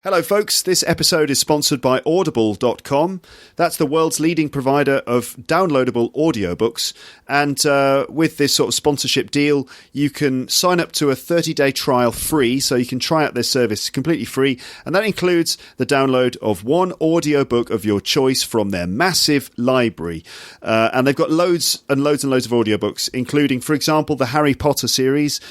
Hello folks, this episode is sponsored by Audible.com. That's the world's leading provider of downloadable audiobooks, and with this sort of sponsorship deal you can sign up to a 30-day trial free, so you can try out their service completely free, and that includes the download of one audiobook of your choice from their massive library. And they've got loads and loads and loads of audiobooks, including, for example, the Harry Potter series,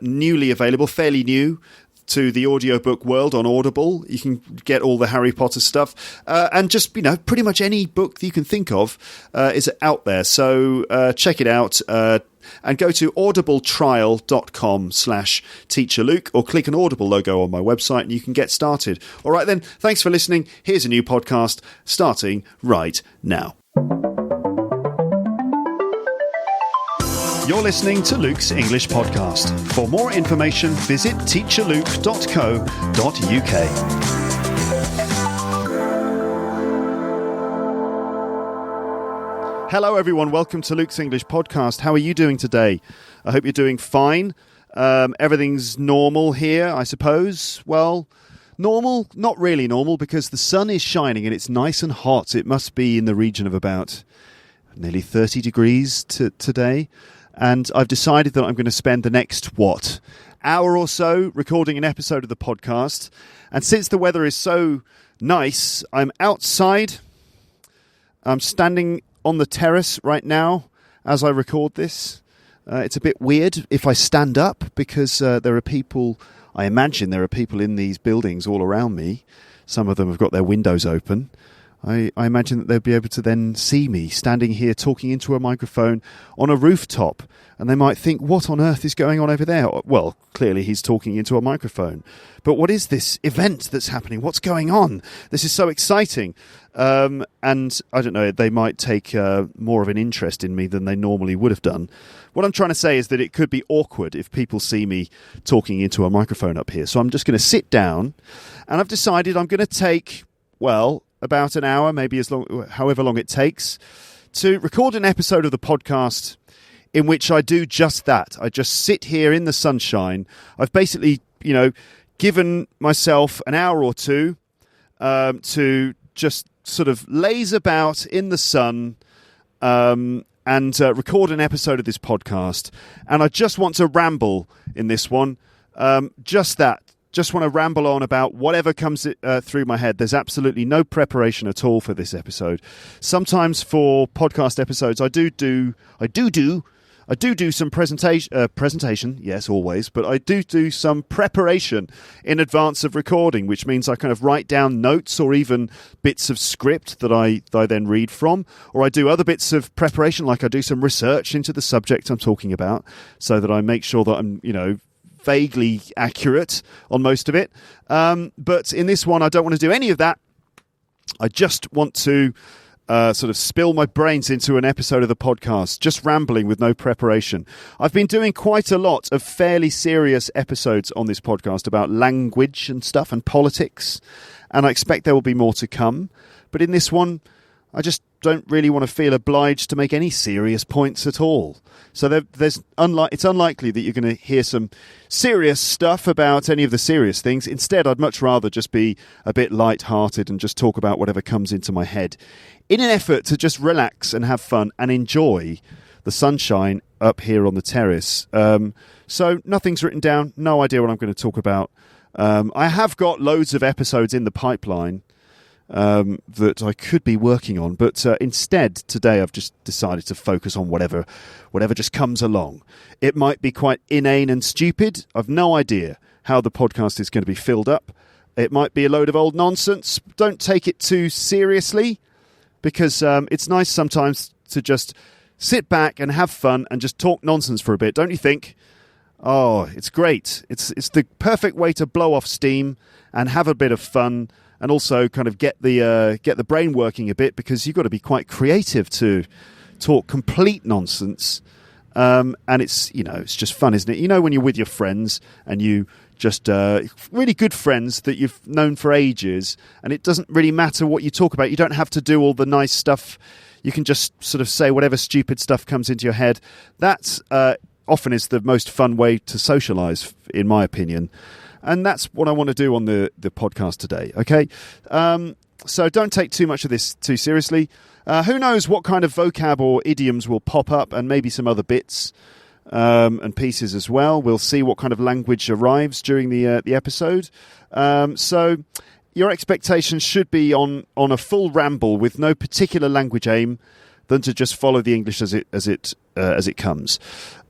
newly available, fairly new to the audiobook world on Audible. You can get all the Harry Potter stuff, and just, pretty much any book that you can think of is out there. So check it out, and go to audibletrial.com/teacherluke, or click an Audible logo on my website and you can get started. All right then, thanks for listening. Here's a new podcast starting right now. You're listening to Luke's English Podcast. For more information, visit teacherluke.co.uk. Hello everyone, welcome to Luke's English Podcast. How are you doing today? I hope you're doing fine. Everything's normal here, I suppose. Well, normal? Not really normal, because the sun is shining and it's nice and hot. It must be in the region of about nearly 30 degrees today. And I've decided that I'm going to spend the next, hour or so recording an episode of the podcast. And since the weather is so nice, I'm outside. I'm standing on the terrace right now as I record this. It's a bit weird if I stand up, because there are people, I imagine there are people in these buildings all around me. Some of them have got their windows open. I imagine that they'll be able to then see me standing here talking into a microphone on a rooftop, and they might think, what on earth is going on over there? Well, clearly he's talking into a microphone. But what is this event that's happening? What's going on? This is so exciting. And I don't know, they might take more of an interest in me than they normally would have done. What I'm trying to say is that it could be awkward if people see me talking into a microphone up here. So I'm just going to sit down, and I've decided I'm going to take, about an hour, maybe however long it takes, to record an episode of the podcast in which I do just that. I just sit here in the sunshine. I've basically, given myself an hour or two to just sort of laze about in the sun and record an episode of this podcast. And I just want to ramble in this one. Just that. Just want to ramble on about whatever comes through my head. There's absolutely no preparation at all for this episode. Sometimes for podcast episodes, I do some presentation, yes, always, but I do some preparation in advance of recording, which means I kind of write down notes or even bits of script that I then read from, or I do other bits of preparation, like I do some research into the subject I'm talking about, so that I make sure that I'm, vaguely accurate on most of it. But in this one, I don't want to do any of that. I just want to sort of spill my brains into an episode of the podcast, just rambling with no preparation. I've been doing quite a lot of fairly serious episodes on this podcast about language and stuff and politics, and I expect there will be more to come. But in this one, I just don't really want to feel obliged to make any serious points at all. So it's unlikely that you're going to hear some serious stuff about any of the serious things. Instead, I'd much rather just be a bit light-hearted and just talk about whatever comes into my head, in an effort to just relax and have fun and enjoy the sunshine up here on the terrace. So nothing's written down, no idea what I'm going to talk about. I have got loads of episodes in the pipeline that I could be working on, but instead today I've just decided to focus on whatever just comes along. It might be quite inane and stupid. I've no idea how the podcast is going to be filled up. It might be a load of old nonsense. Don't take it too seriously, because it's nice sometimes to just sit back and have fun and just talk nonsense for a bit, don't you think? Oh, it's great. It's the perfect way to blow off steam and have a bit of fun, and also kind of get the brain working a bit, because you've got to be quite creative to talk complete nonsense. And it's just fun, isn't it? When you're with your friends and you just really good friends that you've known for ages, and it doesn't really matter what you talk about. You don't have to do all the nice stuff. You can just sort of say whatever stupid stuff comes into your head. That's often is the most fun way to socialise, in my opinion. And that's what I want to do on the podcast today, okay? So don't take too much of this too seriously. Who knows what kind of vocab or idioms will pop up, and maybe some other bits and pieces as well. We'll see what kind of language arrives during the episode. So your expectations should be on a full ramble with no particular language aim than to just follow the English as it comes.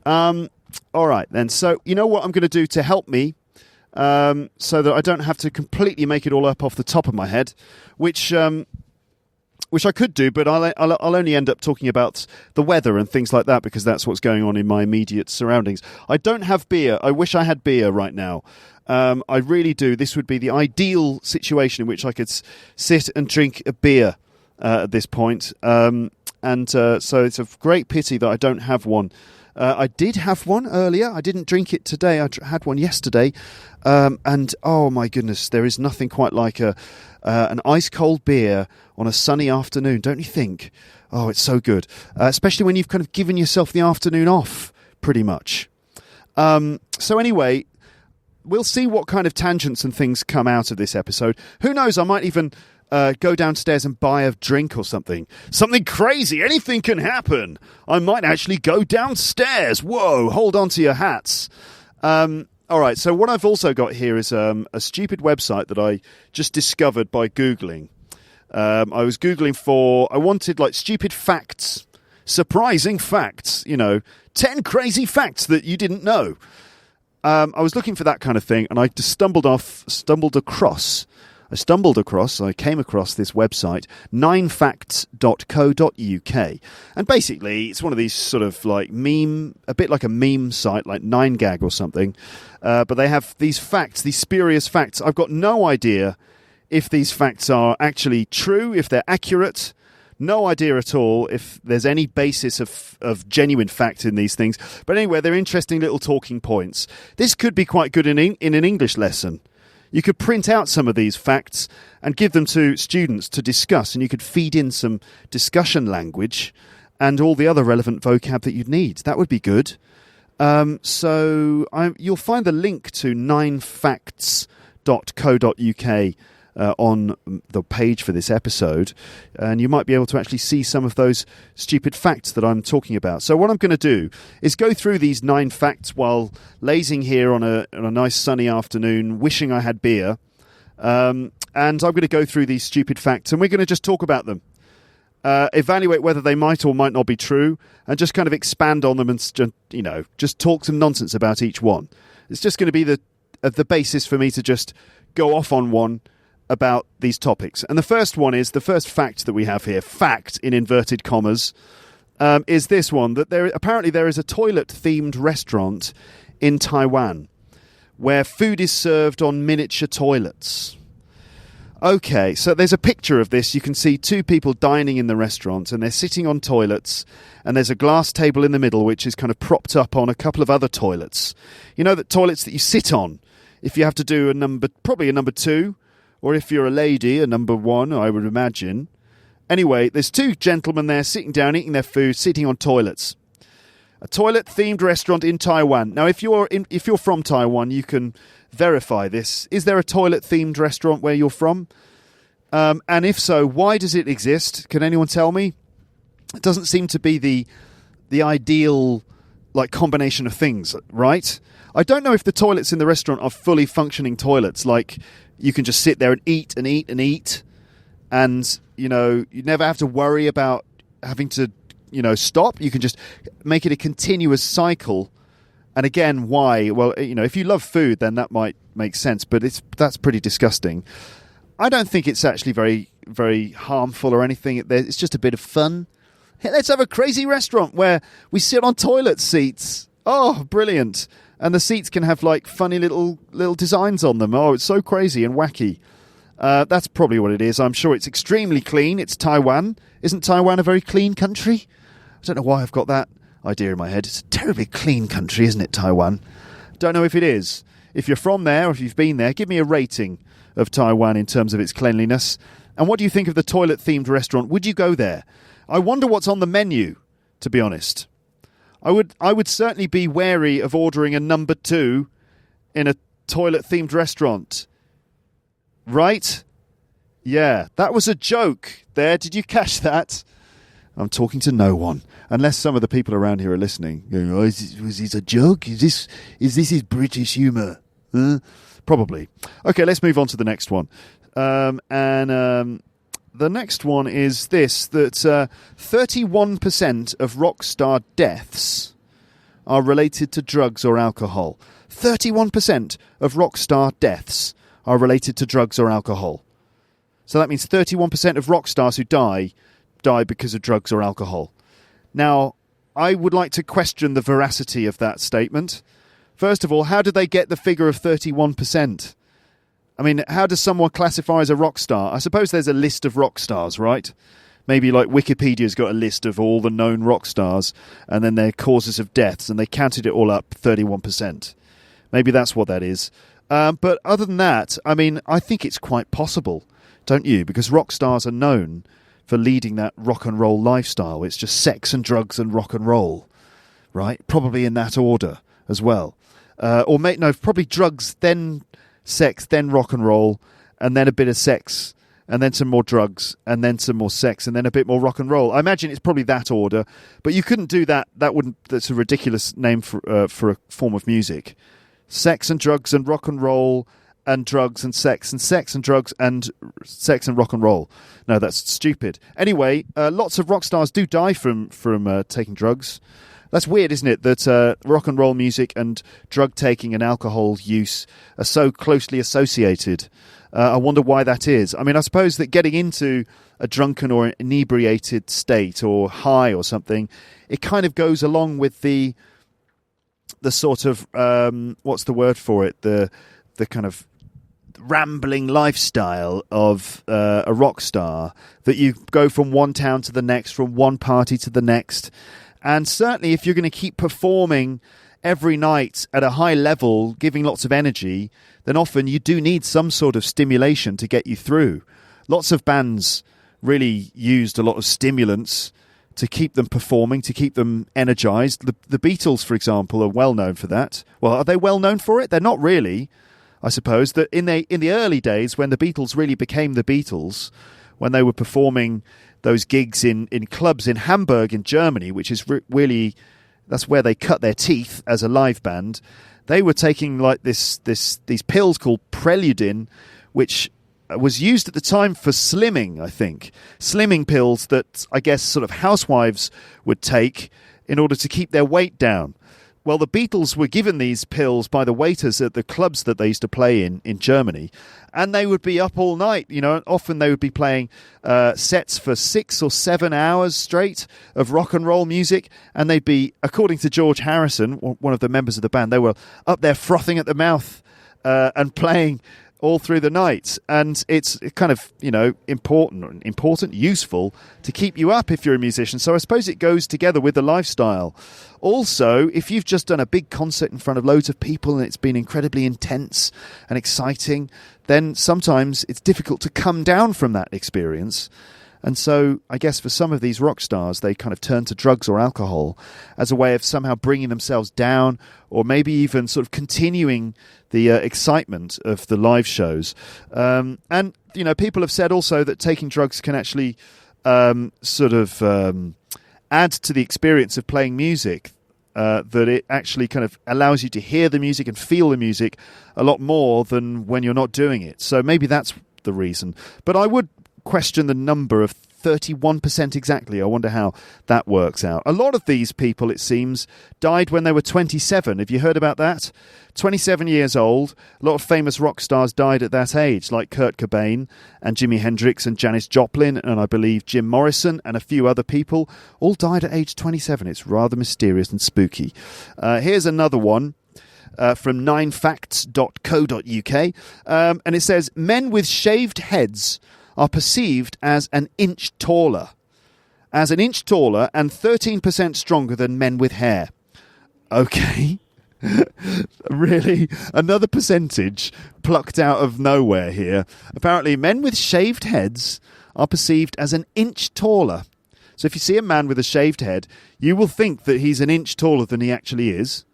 All right, then. So you know what I'm going to do to help me, so that I don't have to completely make it all up off the top of my head, which I could do, but I'll only end up talking about the weather and things like that, because that's what's going on in my immediate surroundings. I don't have beer. I wish I had beer right now. I really do. This would be the ideal situation in which I could sit and drink a beer at this point. So it's a great pity that I don't have one. I did have one earlier. I didn't drink it today. I had one yesterday. And oh my goodness, there is nothing quite like an ice cold beer on a sunny afternoon, don't you think? Oh, it's so good. Especially when you've kind of given yourself the afternoon off, pretty much. So anyway, we'll see what kind of tangents and things come out of this episode. Who knows, I might even go downstairs and buy a drink or something. Something crazy. Anything can happen. I might actually go downstairs. Whoa, hold on to your hats. All right, so what I've also got here is a stupid website that I just discovered by Googling. I was Googling I wanted like stupid facts, surprising facts, 10 crazy facts that you didn't know. I was looking for that kind of thing, and I just I came across this website, 9facts.co.uk. And basically, it's one of these sort of like a bit like a meme site, like 9gag or something. But they have these facts, these spurious facts. I've got no idea if these facts are actually true, if they're accurate. No idea at all if there's any basis of genuine fact in these things. But anyway, they're interesting little talking points. This could be quite good in an English lesson. You could print out some of these facts and give them to students to discuss, and you could feed in some discussion language and all the other relevant vocab that you'd need. That would be good. You'll find the link to 9facts.co.uk on the page for this episode, and you might be able to actually see some of those stupid facts that I'm talking about. So what I'm going to do is go through these 9 facts while lazing here on a nice sunny afternoon, wishing I had beer, and I'm going to go through these stupid facts, and we're going to just talk about them, evaluate whether they might or might not be true, and just kind of expand on them and just talk some nonsense about each one. It's just going to be the basis for me to just go off on one about these topics. And the first fact that we have here, fact in inverted commas, is this one, that there is a toilet-themed restaurant in Taiwan where food is served on miniature toilets. Okay, so there's a picture of this. You can see 2 people dining in the restaurant, and they're sitting on toilets, and there's a glass table in the middle which is kind of propped up on a couple of other toilets. You know, the toilets that you sit on if you have to do probably a number 2, or if you're a lady, a number 1, I would imagine. Anyway, there's 2 gentlemen there sitting down, eating their food, sitting on toilets. A toilet-themed restaurant in Taiwan. Now, if you're from Taiwan, you can verify this. Is there a toilet-themed restaurant where you're from? And if so, why does it exist? Can anyone tell me? It doesn't seem to be the ideal combination of things, right? I don't know if the toilets in the restaurant are fully functioning toilets, like you can just sit there and eat and eat and eat, and you never have to worry about having to stop. You can just make it a continuous cycle. And again, why? Well, if you love food, then that might make sense, but that's pretty disgusting. I don't think it's actually very, very harmful or anything. It's just a bit of fun. Hey, let's have a crazy restaurant where we sit on toilet seats. Oh, brilliant. And the seats can have funny little designs on them. Oh, it's so crazy and wacky. That's probably what it is. I'm sure it's extremely clean. It's Taiwan. Isn't Taiwan a very clean country? I don't know why I've got that idea in my head. It's a terribly clean country, isn't it, Taiwan? Don't know if it is. If you're from there or if you've been there, give me a rating of Taiwan in terms of its cleanliness. And what do you think of the toilet-themed restaurant? Would you go there? I wonder what's on the menu, to be honest. I would certainly be wary of ordering a number 2 in a toilet-themed restaurant. Right? Yeah, that was a joke there. Did you catch that? I'm talking to no one, unless some of the people around here are listening. Going, oh, was this a joke? Is this his British humour? Probably. Okay, let's move on to the next one. The next one is this, that 31% of rock star deaths are related to drugs or alcohol. 31% of rock star deaths are related to drugs or alcohol. So that means 31% of rock stars who die because of drugs or alcohol. Now, I would like to question the veracity of that statement. First of all, how did they get the figure of 31%? I mean, how does someone classify as a rock star? I suppose there's a list of rock stars, right? Maybe like Wikipedia's got a list of all the known rock stars and then their causes of deaths, and they counted it all up, 31%. Maybe that's what that is. But other than that, I mean, I think it's quite possible, don't you? Because rock stars are known for leading that rock and roll lifestyle. It's just sex and drugs and rock and roll, right? Probably in that order as well. Probably drugs, then sex, then rock and roll, and then a bit of sex, and then some more drugs, and then some more sex, and then a bit more rock and roll. I imagine it's probably that order, but you couldn't do that. That's a ridiculous name for a form of music. Sex and drugs and rock and roll and drugs and sex and drugs and sex and rock and roll. No, that's stupid. Anyway, lots of rock stars do die from taking drugs. That's weird, isn't it, that rock and roll music and drug taking and alcohol use are so closely associated. I wonder why that is. I mean, I suppose that getting into a drunken or inebriated state or high or something, it kind of goes along with the sort of, what's the word for it, the kind of rambling lifestyle of a rock star, that you go from one town to the next, from one party to the next. And certainly if you're going to keep performing every night at a high level, giving lots of energy, then often you do need some sort of stimulation to get you through. Lots of bands really used a lot of stimulants to keep them performing, to keep them energized. The Beatles, for example, are well known for that. Well, are they well known for it? They're not really. I suppose that in the early days, when the Beatles really became the Beatles, when they were performing those gigs in clubs in Hamburg in Germany, which is really, that's where they cut their teeth as a live band, they were taking like these pills called Preludin, which was used at the time for slimming, I think. Slimming pills that I guess sort of housewives would take in order to keep their weight down. Well, the Beatles were given these pills by the waiters at the clubs that they used to play in Germany, and they would be up all night. You know, often they would be playing sets for 6 or 7 hours straight of rock and roll music, and they'd be, according to George Harrison, one of the members of the band, they were up there frothing at the mouth and playing all through the night. And it's kind of, you know, important, useful to keep you up if you're a musician. So I suppose it goes together with the lifestyle. Also, if you've just done a big concert in front of loads of people and it's been incredibly intense and exciting, then sometimes it's difficult to come down from that experience. And so I guess for some of these rock stars, they kind of turn to drugs or alcohol as a way of somehow bringing themselves down, or maybe even sort of continuing the excitement of the live shows. And, you know, people have said also that taking drugs can actually add to the experience of playing music, that it actually kind of allows you to hear the music and feel the music a lot more than when you're not doing it. So maybe that's the reason. But I would question the number of 31% exactly. I wonder how that works out. A lot of these people, it seems, died when they were 27. Have you heard about that? 27 years old. A lot of famous rock stars died at that age, like Kurt Cobain and Jimi Hendrix and Janis Joplin and I believe Jim Morrison and a few other people. All died at age 27. It's rather mysterious and spooky. Here's another one. From 9facts.co.uk. And it says, men with shaved heads are perceived as an inch taller. And 13% stronger than men with hair. Okay. Really? Another percentage plucked out of nowhere here. Apparently, men with shaved heads are perceived as an inch taller. So if you see a man with a shaved head, you will think that he's an inch taller than he actually is.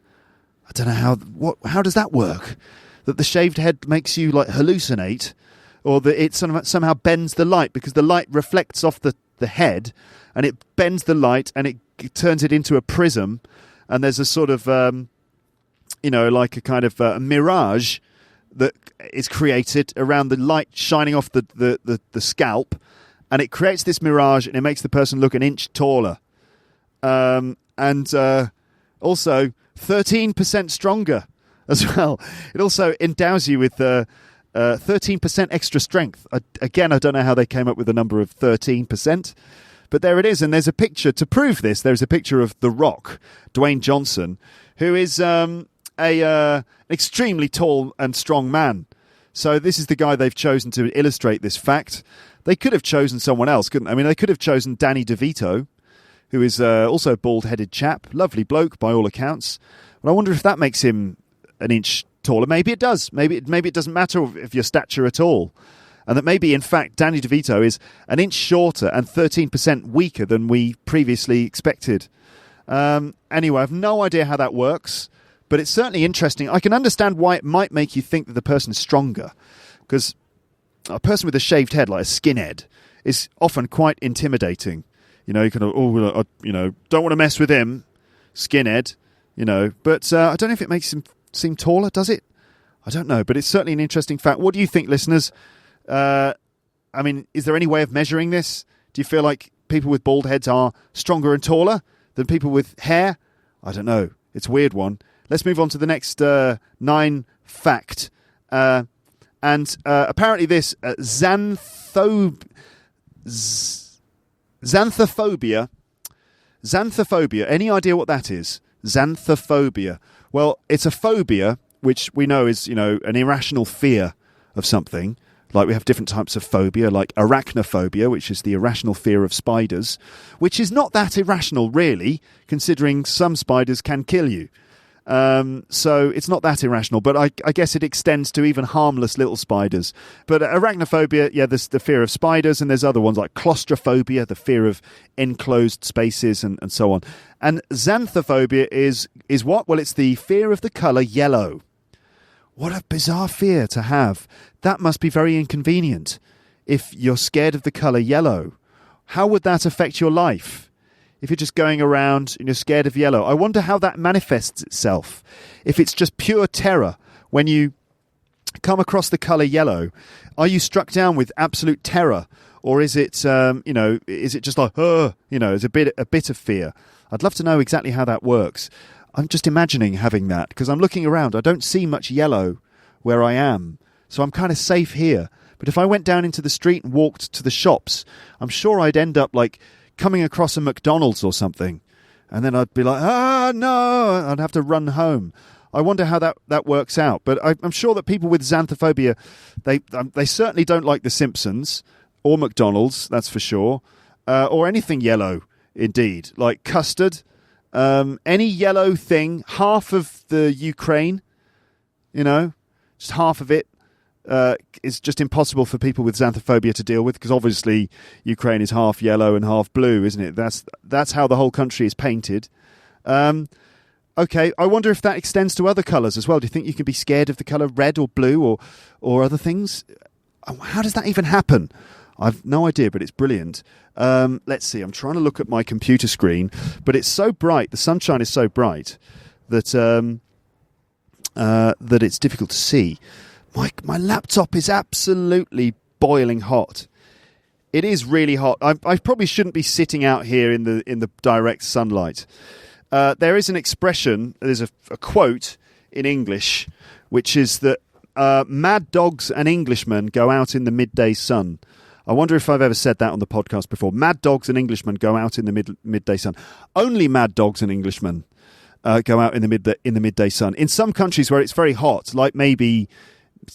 I don't know how does that work? that the shaved head makes you like hallucinate, or that it somehow bends the light because the light reflects off the head, and it bends the light and it turns it into a prism, and there's a sort of like a kind of a mirage that is created around the light shining off the scalp, and it creates this mirage and it makes the person look an inch taller, and also 13% stronger as well. It also endows you with 13% extra strength. Again, I don't know how they came up with the number of 13%, but there it is. And there's a picture to prove this. There's a picture of The Rock, Dwayne Johnson, who is an extremely tall and strong man. So this is the guy they've chosen to illustrate this fact. They could have chosen someone else, couldn't they? I mean, they could have chosen Danny DeVito, who is also a bald-headed chap, lovely bloke by all accounts. But I wonder if that makes him an inch taller. Maybe it does. Maybe it doesn't matter if your stature at all. And that maybe, in fact, Danny DeVito is an inch shorter and 13% weaker than we previously expected. Anyway, I have no idea how that works, but it's certainly interesting. I can understand why it might make you think that the person's stronger, because a person with a shaved head, like a skinhead, is often quite intimidating. You know, you kind of, don't want to mess with him, skinhead, But I don't know if it makes him seem taller, does it? I don't know, but it's certainly an interesting fact. What do you think, listeners? I mean, is there any way of measuring this? Do you feel like people with bald heads are stronger and taller than people with hair? I don't know. It's a weird one. Let's move on to the next 9 fact. And apparently this xanthophobia. Xanthophobia. Any idea what that is? Xanthophobia. Well, it's a phobia, which we know is, an irrational fear of something. Like we have different types of phobia, like arachnophobia, which is the irrational fear of spiders, which is not that irrational, really, considering some spiders can kill you. So it's not that irrational, but I guess it extends to even harmless little spiders. But arachnophobia, there's the fear of spiders, and there's other ones like claustrophobia, the fear of enclosed spaces, and so on. And xanthophobia is what? Well, it's the fear of the colour yellow. What a bizarre fear to have. That must be very inconvenient if you're scared of the colour yellow. How would that affect your life? If you're just going around and you're scared of yellow, I wonder how that manifests itself. If it's just pure terror when you come across the colour yellow, are you struck down with absolute terror, or is it, is it just like, it's a bit of fear? I'd love to know exactly how that works. I'm just imagining having that because I'm looking around. I don't see much yellow where I am, so I'm kind of safe here. But if I went down into the street and walked to the shops, I'm sure I'd end up like coming across a McDonald's or something, and then I'd be like, no, I'd have to run home. I wonder how that works out. But I'm sure that people with xanthophobia, they certainly don't like The Simpsons or McDonald's, that's for sure, or anything yellow, indeed, like custard, any yellow thing, half of the Ukraine, just half of it, is just impossible for people with xanthophobia to deal with, because obviously Ukraine is half yellow and half blue, isn't it? That's how the whole country is painted. Okay, I wonder if that extends to other colours as well. Do you think you can be scared of the colour red or blue or other things? How does that even happen? I've no idea, but it's brilliant. Let's see, I'm trying to look at my computer screen, but it's so bright, the sunshine is so bright that that it's difficult to see. My laptop is absolutely boiling hot. It is really hot. I probably shouldn't be sitting out here in the direct sunlight. There is an expression, there's a quote in English, which is that mad dogs and Englishmen go out in the midday sun. I wonder if I've ever said that on the podcast before. Mad dogs and Englishmen go out in the midday sun. Only mad dogs and Englishmen go out in the midday sun. In some countries where it's very hot, like maybe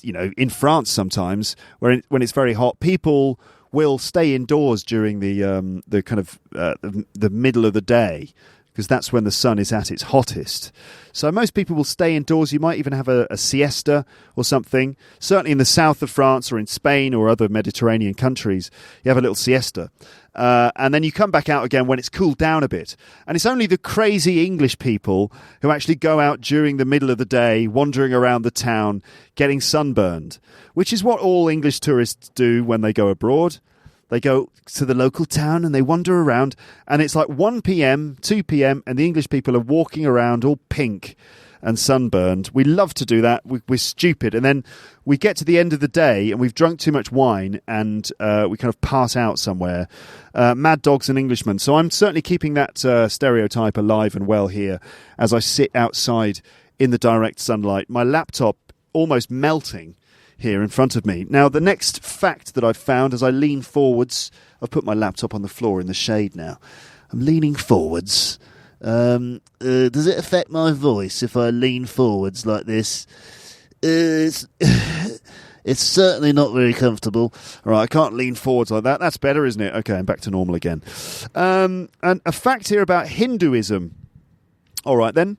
in France sometimes, when it's very hot, people will stay indoors during the kind of the middle of the day, because that's when the sun is at its hottest. So most people will stay indoors. You might even have a siesta or something. Certainly in the south of France or in Spain or other Mediterranean countries, you have a little siesta. And then you come back out again when it's cooled down a bit. And it's only the crazy English people who actually go out during the middle of the day, wandering around the town, getting sunburned, which is what all English tourists do when they go abroad. They go to the local town and they wander around, and it's like 1 p.m, 2 p.m, and the English people are walking around all pink and sunburned. We love to do that. We're stupid. And then we get to the end of the day and we've drunk too much wine and we kind of pass out somewhere. Mad dogs and Englishmen. So I'm certainly keeping that stereotype alive and well here as I sit outside in the direct sunlight, my laptop almost melting here in front of me. Now, the next fact that I've found as I lean forwards, I've put my laptop on the floor in the shade now. I'm leaning forwards. Does it affect my voice if I lean forwards like this? It's certainly not very comfortable. All right, I can't lean forwards like that. That's better, isn't it? Okay, I'm back to normal again. And a fact here about Hinduism. All right, then.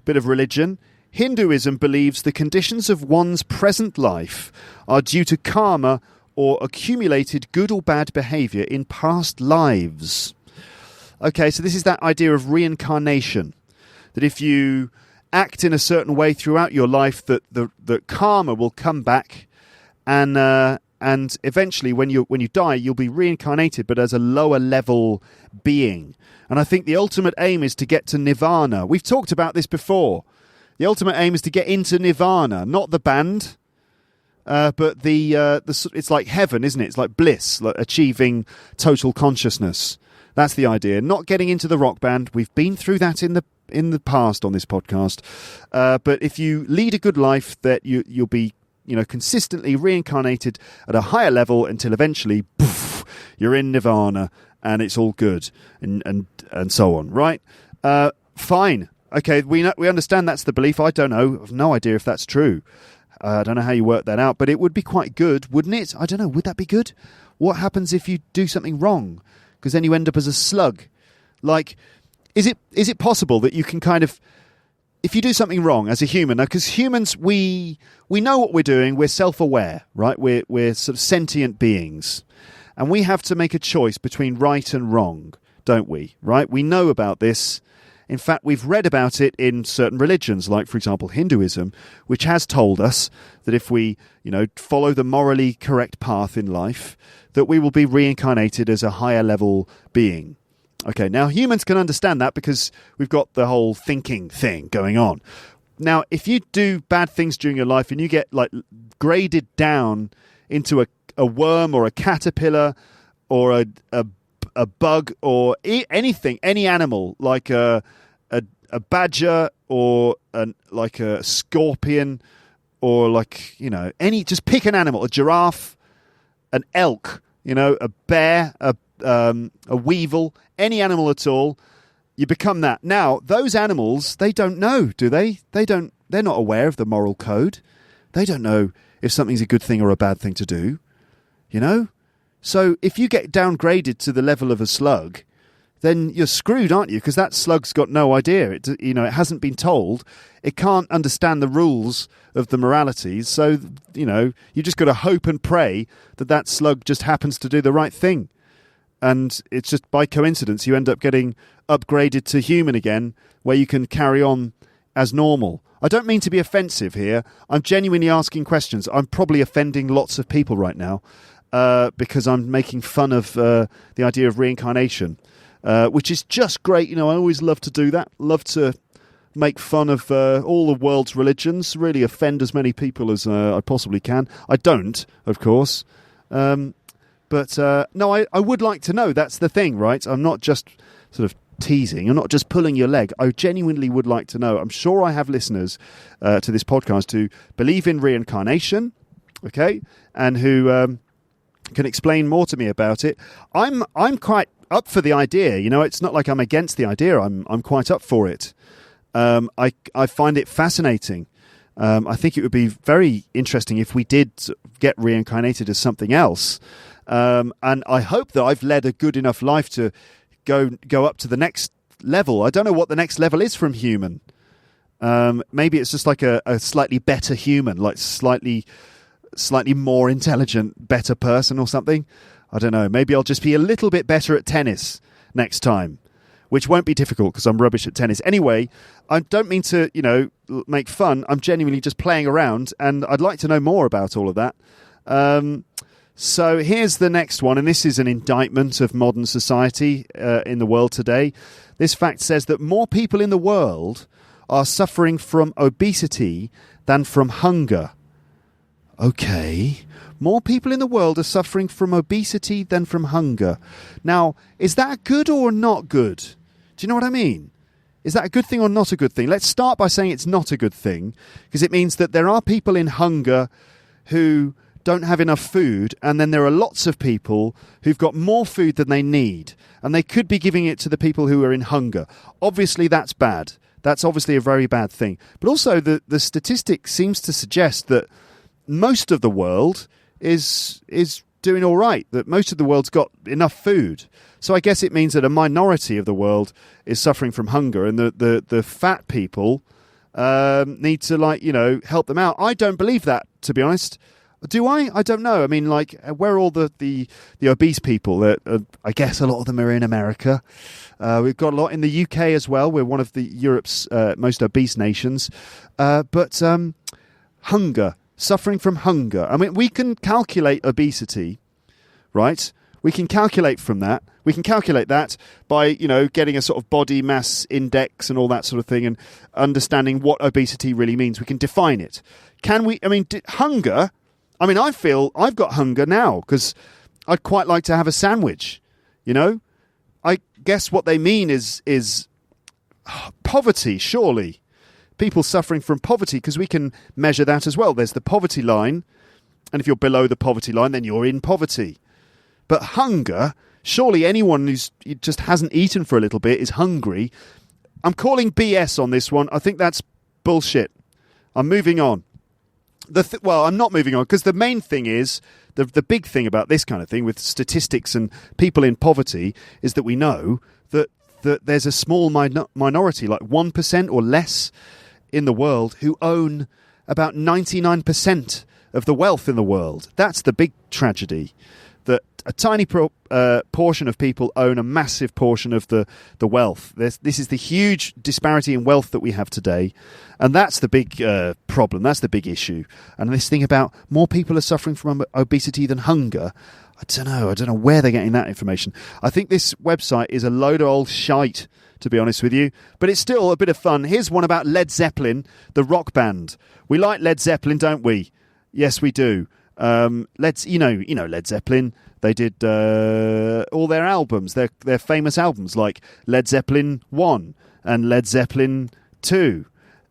Bit of religion. Hinduism believes the conditions of one's present life are due to karma or accumulated good or bad behaviour in past lives. Okay, so this is that idea of reincarnation, that if you act in a certain way throughout your life, that karma will come back, and eventually when you die, you'll be reincarnated, but as a lower level being. And I think the ultimate aim is to get to nirvana. We've talked about this before. The ultimate aim is to get into nirvana, not the band, but it's like heaven, isn't it? It's like bliss, like achieving total consciousness. That's the idea. Not getting into the rock band. We've been through that in the past on this podcast. But if you lead a good life, that you'll be consistently reincarnated at a higher level until eventually, poof, you're in nirvana and it's all good and so on. Right? Fine. Okay, we understand that's the belief. I don't know. I've no idea if that's true. I don't know how you work that out, but it would be quite good, wouldn't it? I don't know. Would that be good? What happens if you do something wrong? Because then you end up as a slug. Like, is it possible that you can kind of, if you do something wrong as a human, because humans, we know what we're doing, we're self-aware, right? We're sort of sentient beings. And we have to make a choice between right and wrong, don't we? Right? We know about this. In fact, we've read about it in certain religions, like, for example, Hinduism, which has told us that if we, follow the morally correct path in life, that we will be reincarnated as a higher level being. Okay, now humans can understand that because we've got the whole thinking thing going on. Now, if you do bad things during your life and you get graded down into a worm or a caterpillar or a bug or anything, any animal, like a badger or a scorpion or just pick an animal, a giraffe, an elk, a bear, a weevil, any animal at all, you become that. Now, those animals, they don't know, do they? They're not aware of the moral code. They don't know if something's a good thing or a bad thing to do, So if you get downgraded to the level of a slug, then you're screwed, aren't you? Because that slug's got no idea. It hasn't been told. It can't understand the rules of the moralities. So, you just got to hope and pray that slug just happens to do the right thing. And it's just by coincidence you end up getting upgraded to human again, where you can carry on as normal. I don't mean to be offensive here. I'm genuinely asking questions. I'm probably offending lots of people right now. Because I'm making fun of the idea of reincarnation, which is just great. I always love to do that. Love to make fun of all the world's religions, really offend as many people as I possibly can. I don't, of course. But no, I would like to know. That's the thing, right? I'm not just sort of teasing. I'm not just pulling your leg. I genuinely would like to know. I'm sure I have listeners to this podcast who believe in reincarnation, okay, and who can explain more to me about it. I'm quite up for the idea. It's not like I'm against the idea. I'm quite up for it. I find it fascinating. I think it would be very interesting if we did get reincarnated as something else. And I hope that I've led a good enough life to go up to the next level. I don't know what the next level is from human. Maybe it's just like a slightly better human, like slightly more intelligent, better person or something. I don't know. Maybe I'll just be a little bit better at tennis next time, which won't be difficult because I'm rubbish at tennis. Anyway, I don't mean to, make fun. I'm genuinely just playing around, and I'd like to know more about all of that. So here's the next one, and this is an indictment of modern society in the world today. This fact says that more people in the world are suffering from obesity than from hunger. Okay. More people in the world are suffering from obesity than from hunger. Now, is that good or not good? Do you know what I mean? Is that a good thing or not a good thing? Let's start by saying it's not a good thing, because it means that there are people in hunger who don't have enough food, and then there are lots of people who've got more food than they need, and they could be giving it to the people who are in hunger. Obviously, that's bad. That's obviously a very bad thing. But also, the statistic seems to suggest that most of the world is doing all right, that most of the world's got enough food. So I guess it means that a minority of the world is suffering from hunger, and the fat people need to, help them out. I don't believe that, to be honest. Do I? I don't know. I mean, where are all the obese people? I guess a lot of them are in America. We've got a lot in the UK as well. We're one of Europe's most obese nations. But hunger, suffering from hunger. I mean, we can calculate obesity, right? We can calculate from that. We can calculate that by, getting a sort of body mass index and all that sort of thing, and understanding what obesity really means. We can define it. Can we? I mean, hunger. I mean, I feel I've got hunger now because I'd quite like to have a sandwich, I guess what they mean is poverty, surely. People suffering from poverty, because we can measure that as well. There's the poverty line, and if you're below the poverty line, then you're in poverty. But hunger, surely anyone who's just hasn't eaten for a little bit is hungry. I'm calling BS on this one. I think that's bullshit. I'm moving on. Well, I'm not moving on, because the main thing is, the big thing about this kind of thing with statistics and people in poverty is that we know that there's a small minority, like 1% or less in the world, who own about 99% of the wealth in the world. That's the big tragedy, that a tiny portion of people own a massive portion of the wealth. This is the huge disparity in wealth that we have today, and that's the big problem. That's the big issue. And this thing about more people are suffering from obesity than hunger, I don't know where they're getting that information. I think this website is a load of old shite, to be honest with you, but it's still a bit of fun. Here's one about Led Zeppelin, the rock band. We like Led Zeppelin, don't we? Yes, we do. Led Zeppelin. They did all their albums, their famous albums, like Led Zeppelin 1 and Led Zeppelin 2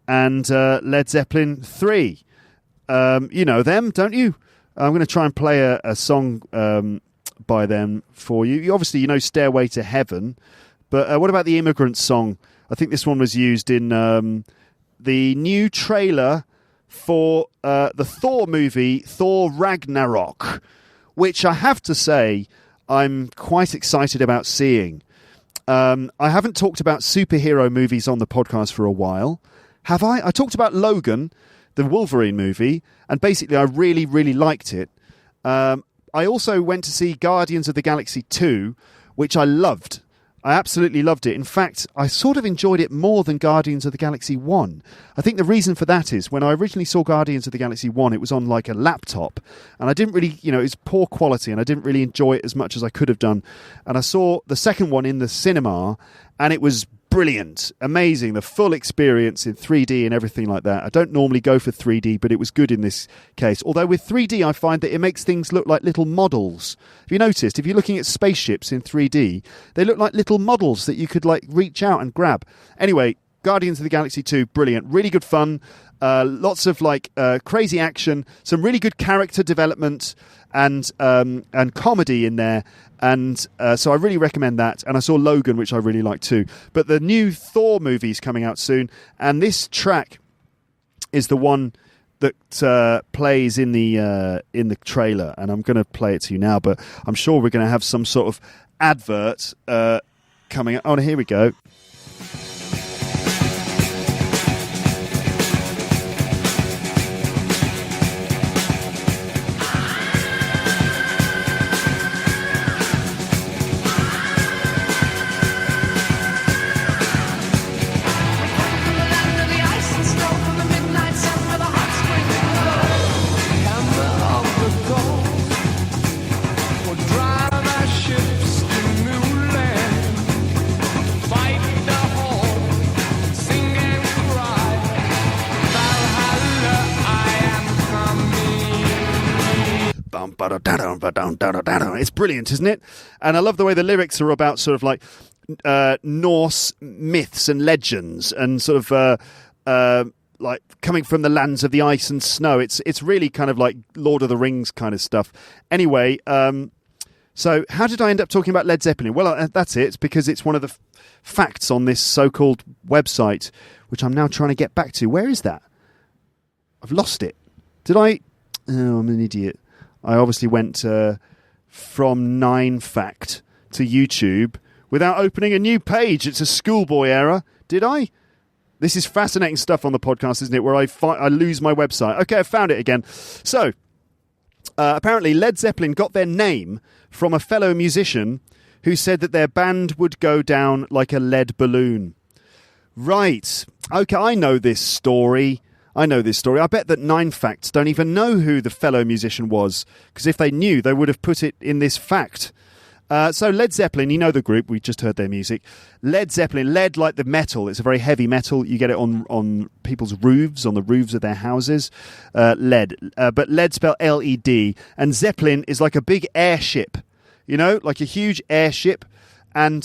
and Led Zeppelin 3. You know them, don't you? I'm going to try and play a song by them for you. Obviously, you know Stairway to Heaven, but what about the Immigrant Song? I think this one was used in the new trailer for the Thor movie, Thor Ragnarok, which I have to say I'm quite excited about seeing. I haven't talked about superhero movies on the podcast for a while. Have I? I talked about Logan, the Wolverine movie, and basically I really, really liked it. I also went to see Guardians of the Galaxy 2, which I loved. I absolutely loved it. In fact, I sort of enjoyed it more than Guardians of the Galaxy 1. I think the reason for that is when I originally saw Guardians of the Galaxy 1, it was on like a laptop, and I didn't really, it was poor quality, and I didn't really enjoy it as much as I could have done. And I saw the second one in the cinema, and it was brilliant, amazing, the full experience in 3D and everything like that. I don't normally go for 3D, but it was good in this case. Although with 3D, I find that it makes things look like little models. Have you noticed? If you're looking at spaceships in 3D, they look like little models that you could like reach out and grab. Anyway, Guardians of the Galaxy 2, brilliant, really good fun. Lots of like crazy action, some really good character development and comedy in there. And so I really recommend that. And I saw Logan, which I really liked too. But the new Thor movie is coming out soon. And this track is the one that plays in the trailer. And I'm going to play it to you now. But I'm sure we're going to have some sort of advert coming up. Oh, here we go. It's brilliant, isn't it? And I love the way the lyrics are about sort of like Norse myths and legends and sort of like coming from the lands of the ice and snow. It's really kind of like Lord of the Rings kind of stuff. Anyway, so how did I end up talking about Led Zeppelin? Well, that's it. It's because it's one of the facts on this so-called website, which I'm now trying to get back to. Where is that? I've lost it. Did I? Oh, I'm an idiot. I obviously went from 9fact to YouTube without opening a new page. It's a schoolboy error. Did I? This is fascinating stuff on the podcast, isn't it, where I lose my website. Okay, I found it again. So, apparently Led Zeppelin got their name from a fellow musician who said that their band would go down like a lead balloon. Right. Okay, I know this story. I bet that 9facts don't even know who the fellow musician was, because if they knew, they would have put it in this fact. So Led Zeppelin, you know the group, we just heard their music. Led Zeppelin, lead like the metal, it's a very heavy metal. You get it on people's roofs, on the roofs of their houses. Lead, but lead spelled L-E-D, and Zeppelin is like a big airship, you know, like a huge airship. And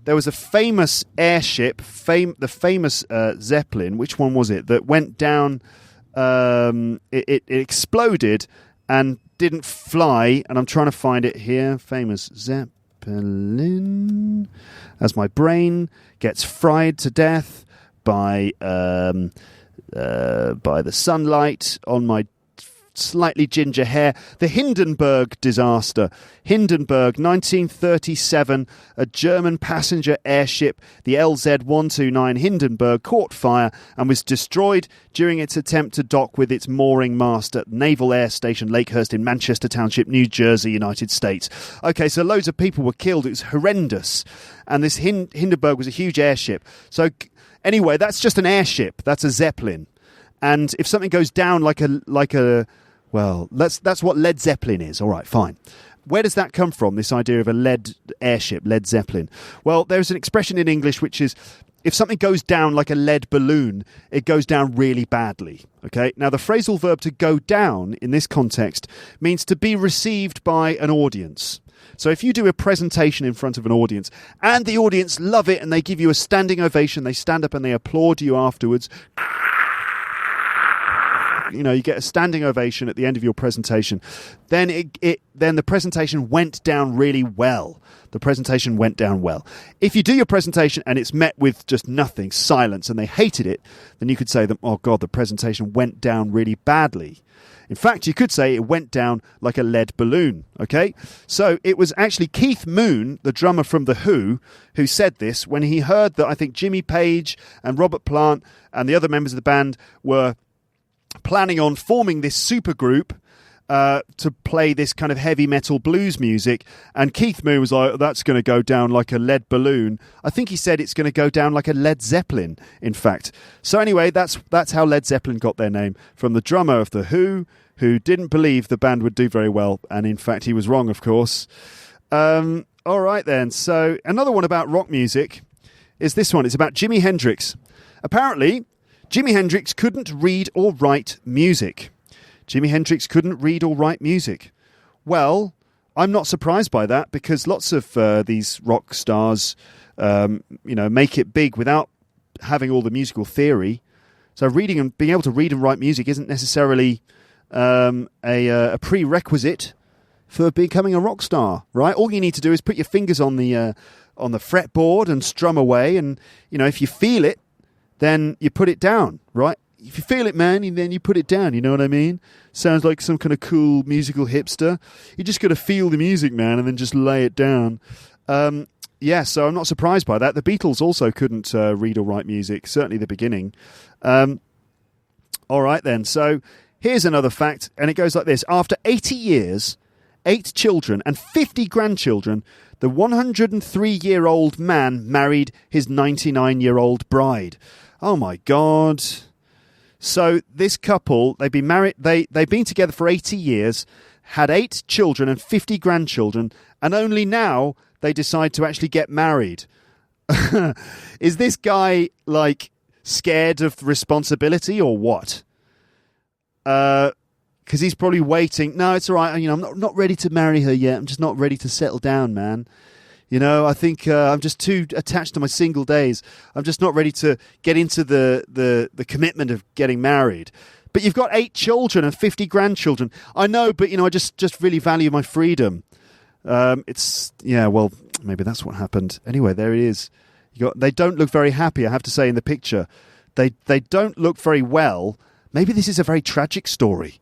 there was a famous airship, the famous Zeppelin, which one was it, that went down, it exploded and didn't fly, and I'm trying to find it here. Famous Zeppelin, as my brain gets fried to death by the sunlight on my slightly ginger hair. The Hindenburg disaster. Hindenburg, 1937, a German passenger airship, the LZ-129 Hindenburg, caught fire and was destroyed during its attempt to dock with its mooring mast at Naval Air Station Lakehurst in Manchester Township, New Jersey, United States. Okay, so loads of people were killed. It was horrendous. And this Hindenburg was a huge airship. So anyway, that's just an airship. That's a Zeppelin. And if something goes down like a well, that's what Led Zeppelin is. All right, fine. Where does that come from, this idea of a lead airship, Led Zeppelin? Well, there's an expression in English which is, if something goes down like a lead balloon, it goes down really badly. Okay. Now, the phrasal verb to go down in this context means to be received by an audience. So if you do a presentation in front of an audience and the audience love it and they give you a standing ovation, they stand up and they applaud you afterwards, you know, you get a standing ovation at the end of your presentation, then then the presentation went down really well. The presentation went down well. If you do your presentation and it's met with just nothing, silence, and they hated it, then you could say that, oh God, the presentation went down really badly. In fact, you could say it went down like a lead balloon, okay? So it was actually Keith Moon, the drummer from The Who, who said this when he heard that I think Jimmy Page and Robert Plant and the other members of the band were planning on forming this supergroup to play this kind of heavy metal blues music, and Keith Moon was like, that's going to go down like a lead balloon. I think he said it's going to go down like a Led Zeppelin, in fact. So anyway, that's how Led Zeppelin got their name, from the drummer of The Who didn't believe the band would do very well, and in fact he was wrong, of course. All right then, so another one about rock music is this one. It's about Jimi Hendrix. Apparently Jimi Hendrix couldn't read or write music. Jimi Hendrix couldn't read or write music. Well, I'm not surprised by that, because lots of these rock stars, make it big without having all the musical theory. So reading and being able to read and write music isn't necessarily a prerequisite for becoming a rock star, right? All you need to do is put your fingers on the fretboard and strum away, and if you feel it, then you put it down, right? If you feel it, man, then you put it down, you know what I mean? Sounds like some kind of cool musical hipster. You just got to feel the music, man, and then just lay it down. So I'm not surprised by that. The Beatles also couldn't read or write music, certainly the beginning. All right, then. So here's another fact, and it goes like this. After 80 years, 8 children and 50 grandchildren, the 103-year-old man married his 99-year-old bride. Oh, my God. So this couple, they've been married, they've been together for 80 years, had 8 children and 50 grandchildren, and only now they decide to actually get married. Is this guy, scared of responsibility or what? because he's probably waiting. No, it's all right. You know, I'm not ready to marry her yet. I'm just not ready to settle down, man. You know, I think I'm just too attached to my single days. I'm just not ready to get into the commitment of getting married. But you've got 8 children and 50 grandchildren. I know, but, you know, I just really value my freedom. Well, maybe that's what happened. Anyway, there it is. They don't look very happy, I have to say, in the picture. They don't look very well. Maybe this is a very tragic story.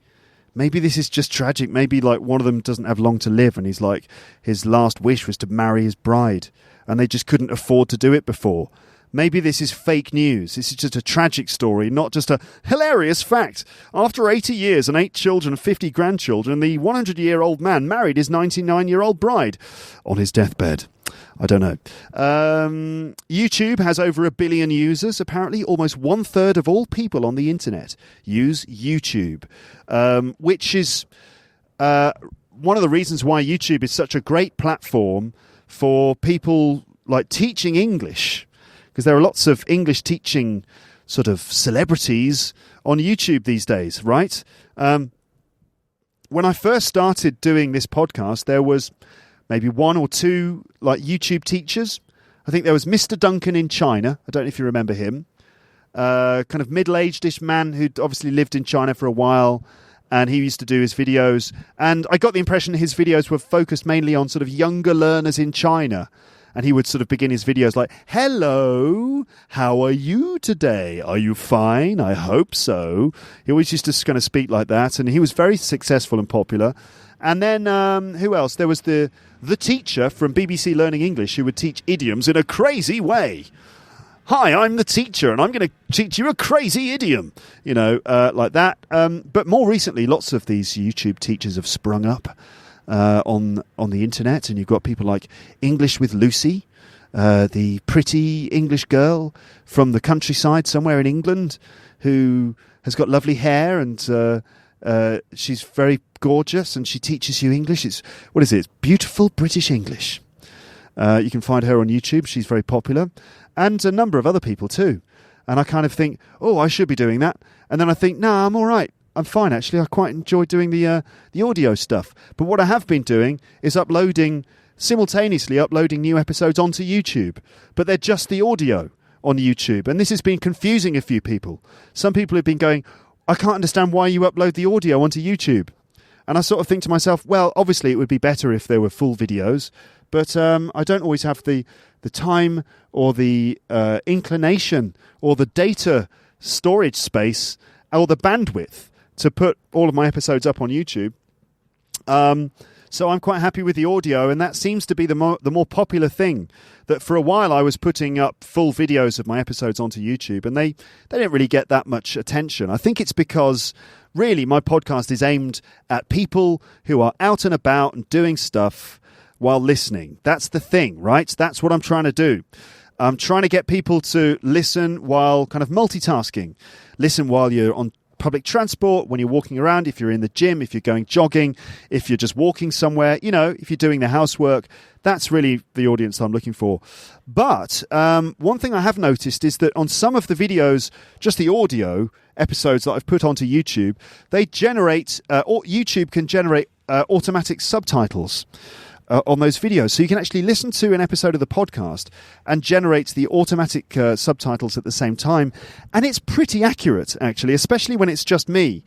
Maybe this is just tragic. Maybe like one of them doesn't have long to live and he's like, his last wish was to marry his bride and they just couldn't afford to do it before. Maybe this is fake news. This is just a tragic story, not just a hilarious fact. After 80 years and 8 children and 50 grandchildren, the 100-year-old man married his 99-year-old bride on his deathbed. I don't know. YouTube has over 1 billion users. Apparently, almost 1/3 of all people on the internet use YouTube, which is one of the reasons why YouTube is such a great platform for people like teaching English, because there are lots of English teaching sort of celebrities on YouTube these days, right? When I first started doing this podcast, there was maybe 1 or 2 like YouTube teachers. I think there was Mr. Duncan in China. I don't know if you remember him. Kind of middle-aged-ish man who'd obviously lived in China for a while, and he used to do his videos. And I got the impression his videos were focused mainly on sort of younger learners in China. And he would sort of begin his videos like, "Hello, how are you today? Are you fine? I hope so." He always used to kind of speak like that, and he was very successful and popular. And then who else? There was the teacher from BBC Learning English who would teach idioms in a crazy way. "Hi, I'm the teacher, and I'm going to teach you a crazy idiom," you know, like that. But more recently, lots of these YouTube teachers have sprung up on the internet, and you've got people like English with Lucy, the pretty English girl from the countryside somewhere in England who has got lovely hair and she's very gorgeous and she teaches you English. It's beautiful British English. You can find her on YouTube. She's very popular, and a number of other people too. And I kind of think, oh, I should be doing that, and then I think, nah, I'm all right. I'm fine, actually. I quite enjoy doing the audio stuff. But what I have been doing is simultaneously uploading new episodes onto YouTube. But they're just the audio on YouTube. And this has been confusing a few people. Some people have been going, "I can't understand why you upload the audio onto YouTube." And I sort of think to myself, well, obviously it would be better if there were full videos. But I don't always have the time or the inclination or the data storage space or the bandwidth to put all of my episodes up on YouTube. So I'm quite happy with the audio, and that seems to be the more popular thing. That for a while I was putting up full videos of my episodes onto YouTube, and they didn't really get that much attention. I think it's because really my podcast is aimed at people who are out and about and doing stuff while listening. That's the thing, right? That's what I'm trying to do. I'm trying to get people to listen while kind of multitasking. Listen while you're on public transport, when you're walking around, if you're in the gym, if you're going jogging, if you're just walking somewhere, you know, if you're doing the housework. That's really the audience I'm looking for. But one thing I have noticed is that on some of the videos, just the audio episodes that I've put onto YouTube, they generate, YouTube can generate automatic subtitles on those videos. So you can actually listen to an episode of the podcast and generate the automatic subtitles at the same time. And it's pretty accurate, actually, especially when it's just me.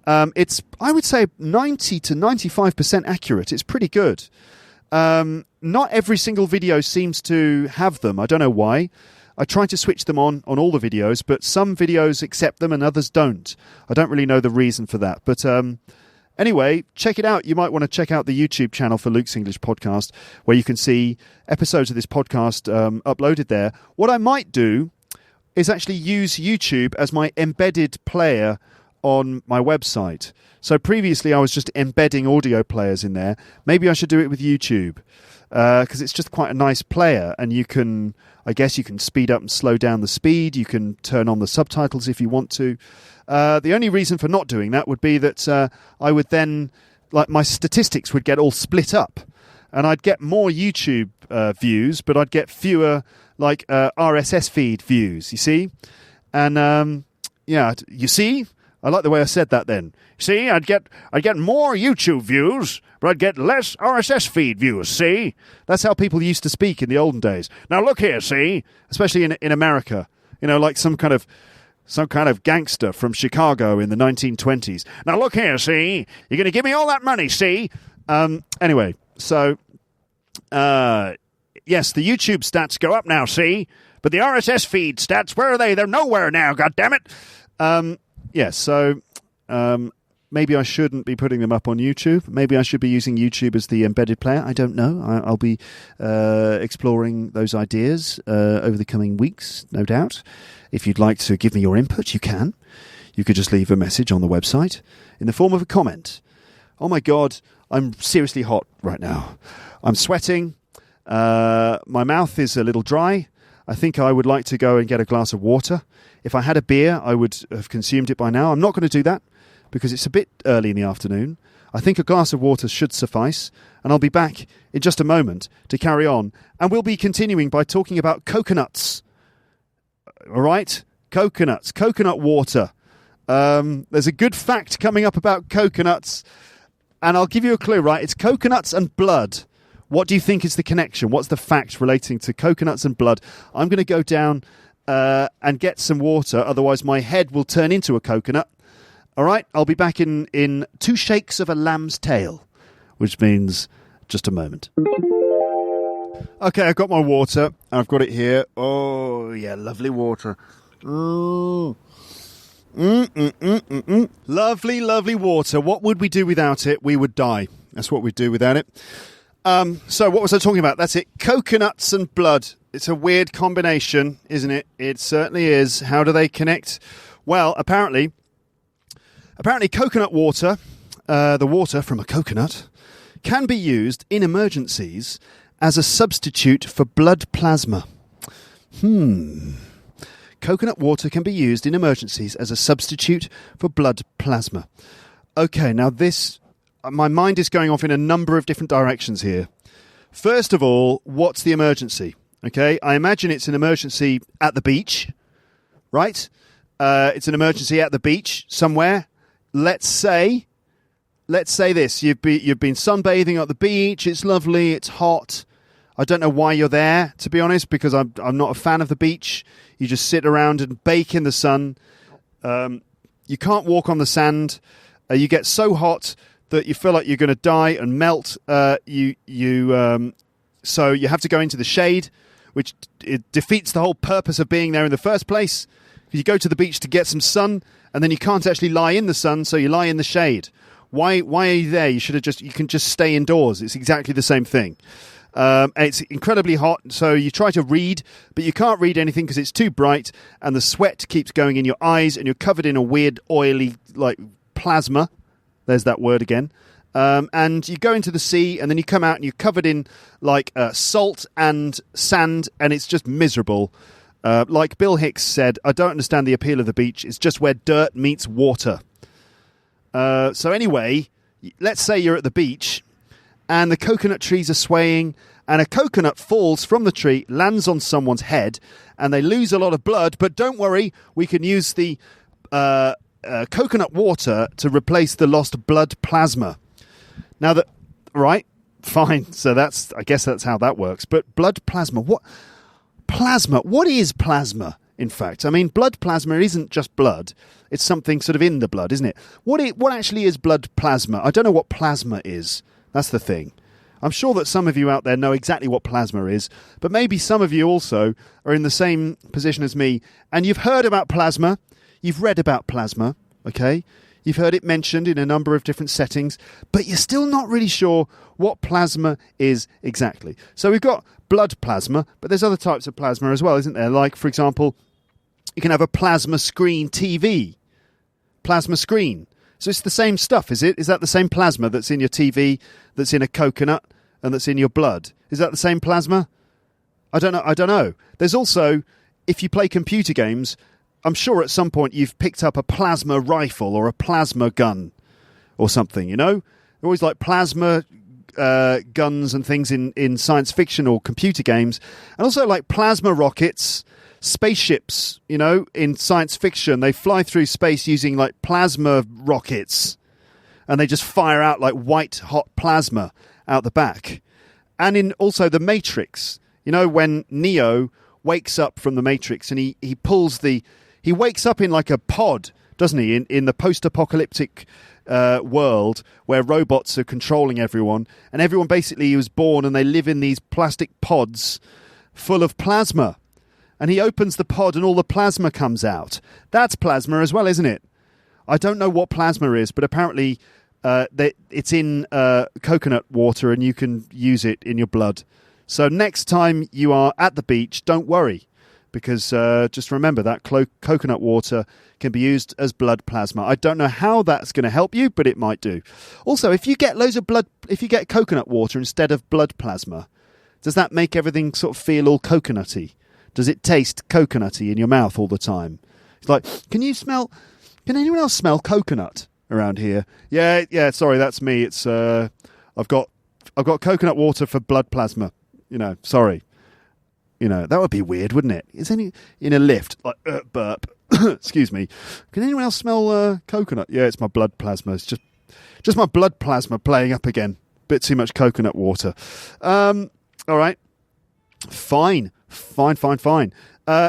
It's, I would say, 90 to 95% accurate. It's pretty good. Not every single video seems to have them. I don't know why. I try to switch them on all the videos, but some videos accept them and others don't. I don't really know the reason for that. But anyway, check it out. You might want to check out the YouTube channel for Luke's English Podcast, where you can see episodes of this podcast uploaded there. What I might do is actually use YouTube as my embedded player on my website. So previously I was just embedding audio players in there. Maybe I should do it with YouTube because it's just quite a nice player, and I guess you can speed up and slow down the speed. You can turn on the subtitles if you want to. The only reason for not doing that would be that I would then, like, my statistics would get all split up, and I'd get more YouTube views, but I'd get fewer RSS feed views. You see, and yeah, you see, I like the way I said that then. See, I'd get more YouTube views, but I'd get less RSS feed views, see? That's how people used to speak in the olden days. Now look here, see? Especially in America. You know, like some kind of gangster from Chicago in the 1920s. Now look here, see? You're going to give me all that money, see? Anyway, so, yes, the YouTube stats go up now, see? But the RSS feed stats, where are they? They're nowhere now, goddammit. Yes, so maybe I shouldn't be putting them up on YouTube. Maybe I should be using YouTube as the embedded player. I don't know. I'll be exploring those ideas over the coming weeks, no doubt. If you'd like to give me your input, you can. You could just leave a message on the website in the form of a comment. Oh my God, I'm seriously hot right now. I'm sweating. My mouth is a little dry. I think I would like to go and get a glass of water. If I had a beer, I would have consumed it by now. I'm not going to do that because it's a bit early in the afternoon. I think a glass of water should suffice, and I'll be back in just a moment to carry on. And we'll be continuing by talking about coconuts. All right? Coconuts, coconut water. There's a good fact coming up about coconuts, and I'll give you a clue, right? It's coconuts and blood. What do you think is the connection? What's the fact relating to coconuts and blood? I'm going to go down and get some water, otherwise my head will turn into a coconut. All right, I'll be back in 2 shakes of a lamb's tail, which means just a moment. Okay, I've got my water, and I've got it here. Oh, yeah, lovely water. Lovely, lovely water. What would we do without it? We would die. That's what we'd do without it. So what was I talking about? That's it. Coconuts and blood. It's a weird combination, isn't it? It certainly is. How do they connect? Well, apparently coconut water, the water from a coconut, can be used in emergencies as a substitute for blood plasma. Coconut water can be used in emergencies as a substitute for blood plasma. Okay, now this... My mind is going off in a number of different directions here. First of all, what's the emergency? Okay, I imagine it's an emergency at the beach, right? It's an emergency at the beach somewhere. Let's say this: you've been sunbathing at the beach. It's lovely. It's hot. I don't know why you're there, to be honest, because I'm not a fan of the beach. You just sit around and bake in the sun. You can't walk on the sand. You get so hot that you feel like you're going to die and melt. So you have to go into the shade, which it defeats the whole purpose of being there in the first place. You go to the beach to get some sun, and then you can't actually lie in the sun, so you lie in the shade. Why are you there? You can just stay indoors. It's exactly the same thing. It's incredibly hot, so you try to read, but you can't read anything because it's too bright, and the sweat keeps going in your eyes, and you're covered in a weird, oily, like plasma. There's that word again. And you go into the sea, and then you come out, and you're covered in like salt and sand, and it's just miserable. Like Bill Hicks said, I don't understand the appeal of the beach. It's just where dirt meets water. So anyway, let's say you're at the beach, and the coconut trees are swaying, and a coconut falls from the tree, lands on someone's head, and they lose a lot of blood. But don't worry, we can use the coconut water to replace the lost blood plasma. Now right, fine. So I guess that's how that works. But blood plasma, what is plasma? In fact, I mean, blood plasma isn't just blood. It's something sort of in the blood, isn't it? What actually is blood plasma? I don't know what plasma is. That's the thing. I'm sure that some of you out there know exactly what plasma is, but maybe some of you also are in the same position as me, and you've heard about plasma. You've read about plasma, okay? You've heard it mentioned in a number of different settings, but you're still not really sure what plasma is exactly. So we've got blood plasma, but there's other types of plasma as well, isn't there? Like, for example, you can have a plasma screen TV. Plasma screen. So it's the same stuff, is it? Is that the same plasma that's in your TV, that's in a coconut, and that's in your blood? Is that the same plasma? I don't know. There's also, if you play computer games, I'm sure at some point you've picked up a plasma rifle or a plasma gun or something, you know? They're always like plasma guns and things in science fiction or computer games. And also like plasma rockets. spaceships, in science fiction. They fly through space using like plasma rockets, and they just fire out like white hot plasma out the back. And in also the Matrix, when Neo wakes up from the Matrix and he wakes up in like a pod, doesn't he, in the post-apocalyptic world where robots are controlling everyone, and everyone basically was born and they live in these plastic pods full of plasma, and he opens the pod and all the plasma comes out. That's plasma as well, isn't it? I don't know what plasma is, but apparently it's in coconut water and you can use it in your blood. So next time you are at the beach, don't worry, because just remember that coconut water can be used as blood plasma. I don't know how that's going to help you, but it might do. Also, if you get if you get coconut water instead of blood plasma, does that make everything sort of feel all coconutty? Does it taste coconutty in your mouth all the time? It's like, can anyone else smell coconut around here? Yeah, sorry, that's me. It's I've got coconut water for blood plasma. Sorry. That would be weird, wouldn't it? Is any in a lift, like burp? Excuse me. Can anyone else smell coconut? Yeah, it's my blood plasma. It's just my blood plasma playing up again. Bit too much coconut water. All right. Fine.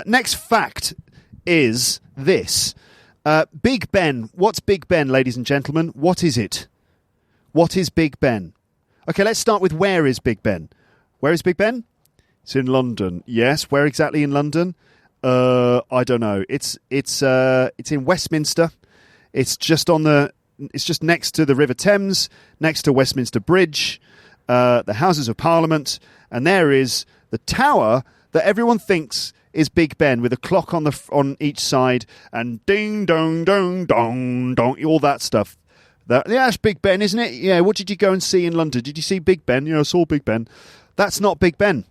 Next fact is this. Big Ben. What's Big Ben, ladies and gentlemen? What is it? What is Big Ben? Okay, let's start with where is Big Ben? Where is Big Ben? It's in London. Yes. Where exactly in London? I don't know. It's in Westminster. It's just next to the River Thames, next to Westminster Bridge, the Houses of Parliament, and there is the tower that everyone thinks is Big Ben, with a clock on each side and ding dong dong dong dong, all that stuff. That's Big Ben, isn't it? Yeah. What did you go and see in London? Did you see Big Ben? I saw Big Ben. That's not Big Ben.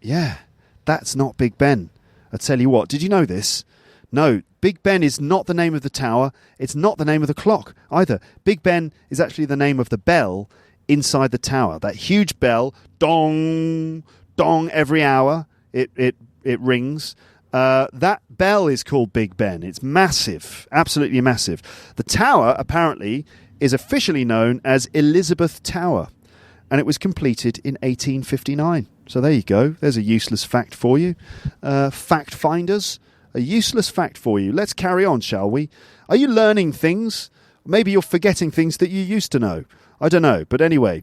Yeah, that's not Big Ben. I tell you what, did you know this? No, Big Ben is not the name of the tower. It's not the name of the clock either. Big Ben is actually the name of the bell inside the tower. That huge bell, dong, dong, every hour it rings. That bell is called Big Ben. It's massive, absolutely massive. The tower, apparently, is officially known as Elizabeth Tower, and it was completed in 1859. So there you go. There's a useless fact for you. Fact finders, a useless fact for you. Let's carry on, shall we? Are you learning things? Maybe you're forgetting things that you used to know. I don't know. But anyway,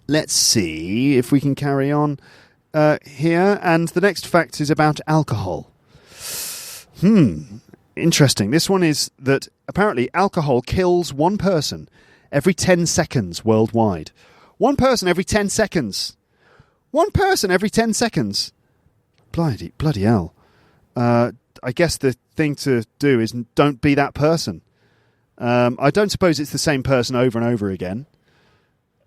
let's see if we can carry on here. And the next fact is about alcohol. Interesting. This one is that apparently alcohol kills one person every 10 seconds worldwide. One person every 10 seconds. One person every 10 seconds. Bloody hell. I guess the thing to do is don't be that person. I don't suppose it's the same person over and over again.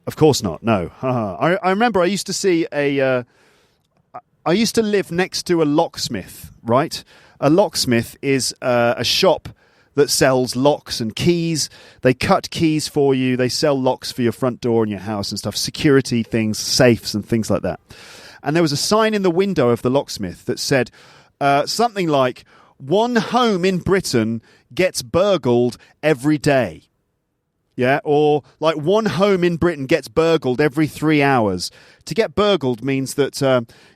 Of course not, no. I remember I used to see I used to live next to a locksmith, right? A locksmith is a shop that sells locks and keys. They cut keys for you. They sell locks for your front door and your house and stuff, security things, safes and things like that. And there was a sign in the window of the locksmith that said something like, one home in Britain gets burgled every day. Yeah, or like one home in Britain gets burgled every 3 hours. To get burgled means that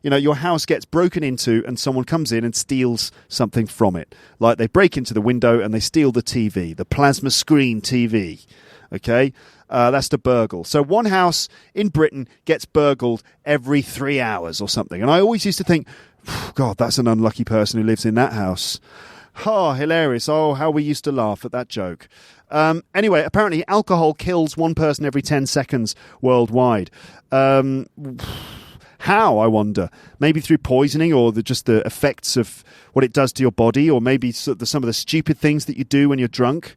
your house gets broken into and someone comes in and steals something from it. Like they break into the window and they steal the TV, the plasma screen TV. Okay, that's the burgle. So one house in Britain gets burgled every 3 hours or something. And I always used to think, God, that's an unlucky person who lives in that house. Oh, hilarious. Oh, how we used to laugh at that joke. Anyway, apparently alcohol kills one person every 10 seconds worldwide. How, I wonder? Maybe through poisoning or just the effects of what it does to your body, or maybe some of the stupid things that you do when you're drunk.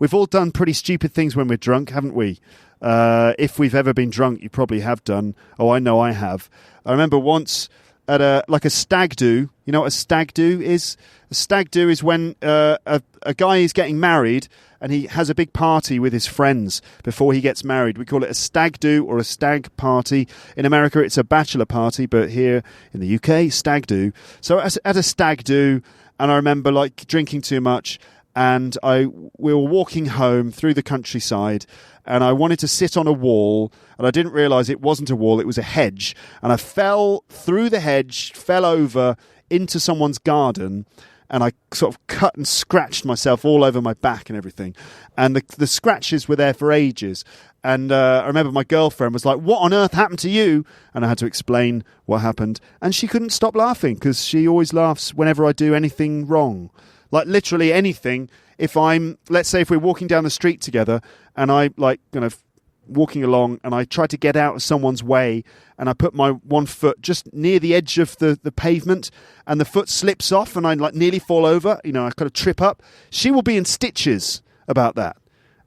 We've all done pretty stupid things when we're drunk, haven't we? If we've ever been drunk, you probably have done. Oh, I know I have. I remember once at a stag do. You know what a stag do is? A stag do is when a guy is getting married and he has a big party with his friends before he gets married. We call it a stag do or a stag party. In America, it's a bachelor party, but here in the UK, stag do. So at a stag do, and I remember like drinking too much, and we were walking home through the countryside, and I wanted to sit on a wall, and I didn't realise it wasn't a wall, it was a hedge. And I fell through the hedge, fell over into someone's garden, and I sort of cut and scratched myself all over my back and everything. And the scratches were there for ages. And I remember my girlfriend was like, "What on earth happened to you?" And I had to explain what happened. And she couldn't stop laughing, because she always laughs whenever I do anything wrong. Like literally anything. Let's say if we're walking down the street together and I like kind of walking along and I try to get out of someone's way and I put my one foot just near the edge of the pavement and the foot slips off and I like nearly fall over, I kind of trip up. She will be in stitches about that.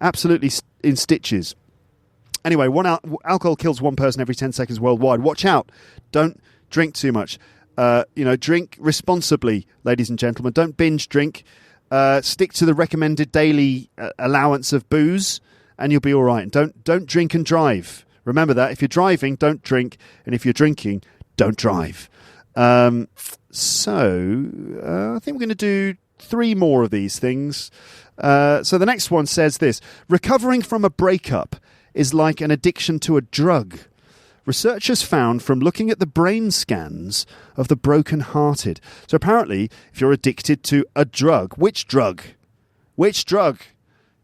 Absolutely in stitches. Anyway, alcohol kills one person every 10 seconds worldwide. Watch out. Don't drink too much. Drink responsibly, ladies and gentlemen. Don't binge drink. Stick to the recommended daily allowance of booze, and you'll be all right. And don't drink and drive. Remember that. If you're driving, don't drink, and if you're drinking, don't drive. I think we're going to do 3 more of these things. So the next one says this: recovering from a breakup is like an addiction to a drug. Researchers found from looking at the brain scans of the broken-hearted. So apparently, if you're addicted to a drug, which drug? Which drug?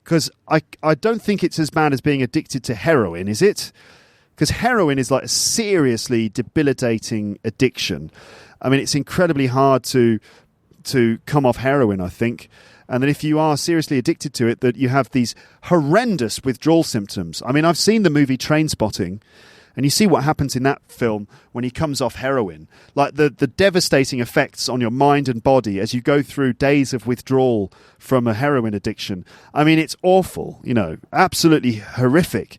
Because I don't think it's as bad as being addicted to heroin, is it? Because heroin is like a seriously debilitating addiction. I mean, it's incredibly hard to come off heroin, I think. And that if you are seriously addicted to it, that you have these horrendous withdrawal symptoms. I mean, I've seen the movie Trainspotting, and you see what happens in that film when he comes off heroin. Like the devastating effects on your mind and body as you go through days of withdrawal from a heroin addiction. I mean, it's awful, absolutely horrific.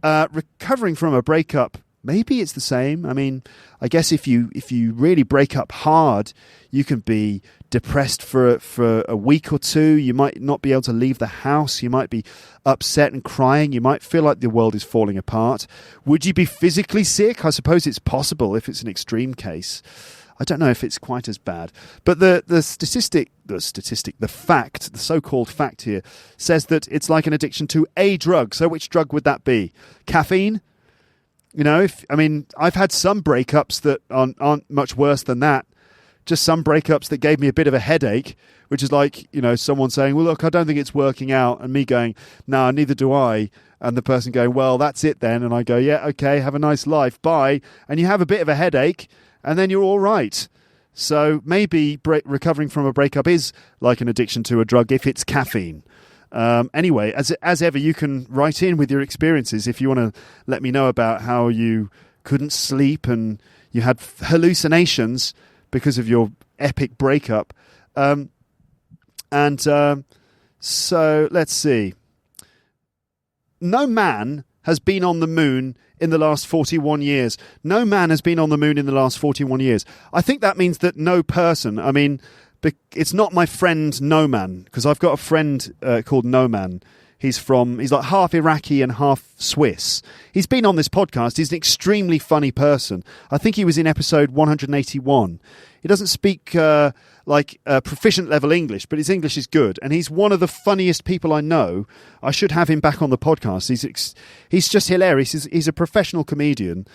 Recovering from a breakup, maybe it's the same. I mean, I guess if you really break up hard, you can be depressed for a week or two. You might not be able to leave the house. You might be upset and crying. You might feel like the world is falling apart. Would you be physically sick? I suppose it's possible if it's an extreme case. I don't know if it's quite as bad. But the fact, the so-called fact here, says that it's like an addiction to a drug. So which drug would that be? Caffeine? I've had some breakups that aren't much worse than that. Just some breakups that gave me a bit of a headache, which is like, someone saying, "Well, look, I don't think it's working out," and me going, "No, neither do I," and the person going, "Well, that's it then," and I go, "Yeah, okay, have a nice life, bye," and you have a bit of a headache, and then you're all right. So maybe recovering from a breakup is like an addiction to a drug if it's caffeine. Anyway, as ever, you can write in with your experiences if you want to let me know about how you couldn't sleep and you had hallucinations because of your epic breakup. So let's see. No man has been on the moon in the last 41 years. No man has been on the moon in the last 41 years. I think that means that no person, it's not my friend No Man, because I've got a friend called No Man. He's like half Iraqi and half Swiss. He's been on this podcast. He's an extremely funny person. I think he was in episode 181. He doesn't speak proficient level English, but his English is good. And he's one of the funniest people I know. I should have him back on the podcast. He's just hilarious. He's a professional comedian,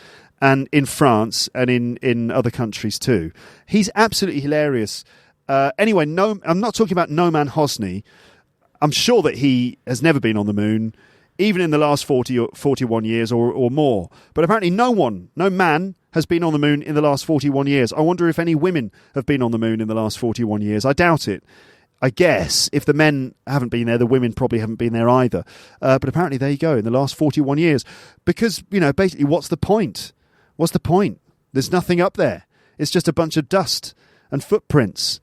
and in France and in other countries too. He's absolutely hilarious. Anyway, I'm not talking about No Man Hosni. I'm sure that he has never been on the moon, even in the last 40 or 41 years or more. But apparently no man has been on the moon in the last 41 years. I wonder if any women have been on the moon in the last 41 years. I doubt it. I guess if the men haven't been there, the women probably haven't been there either. But apparently there you go, in the last 41 years. Because, basically, what's the point? What's the point? There's nothing up there. It's just a bunch of dust and footprints.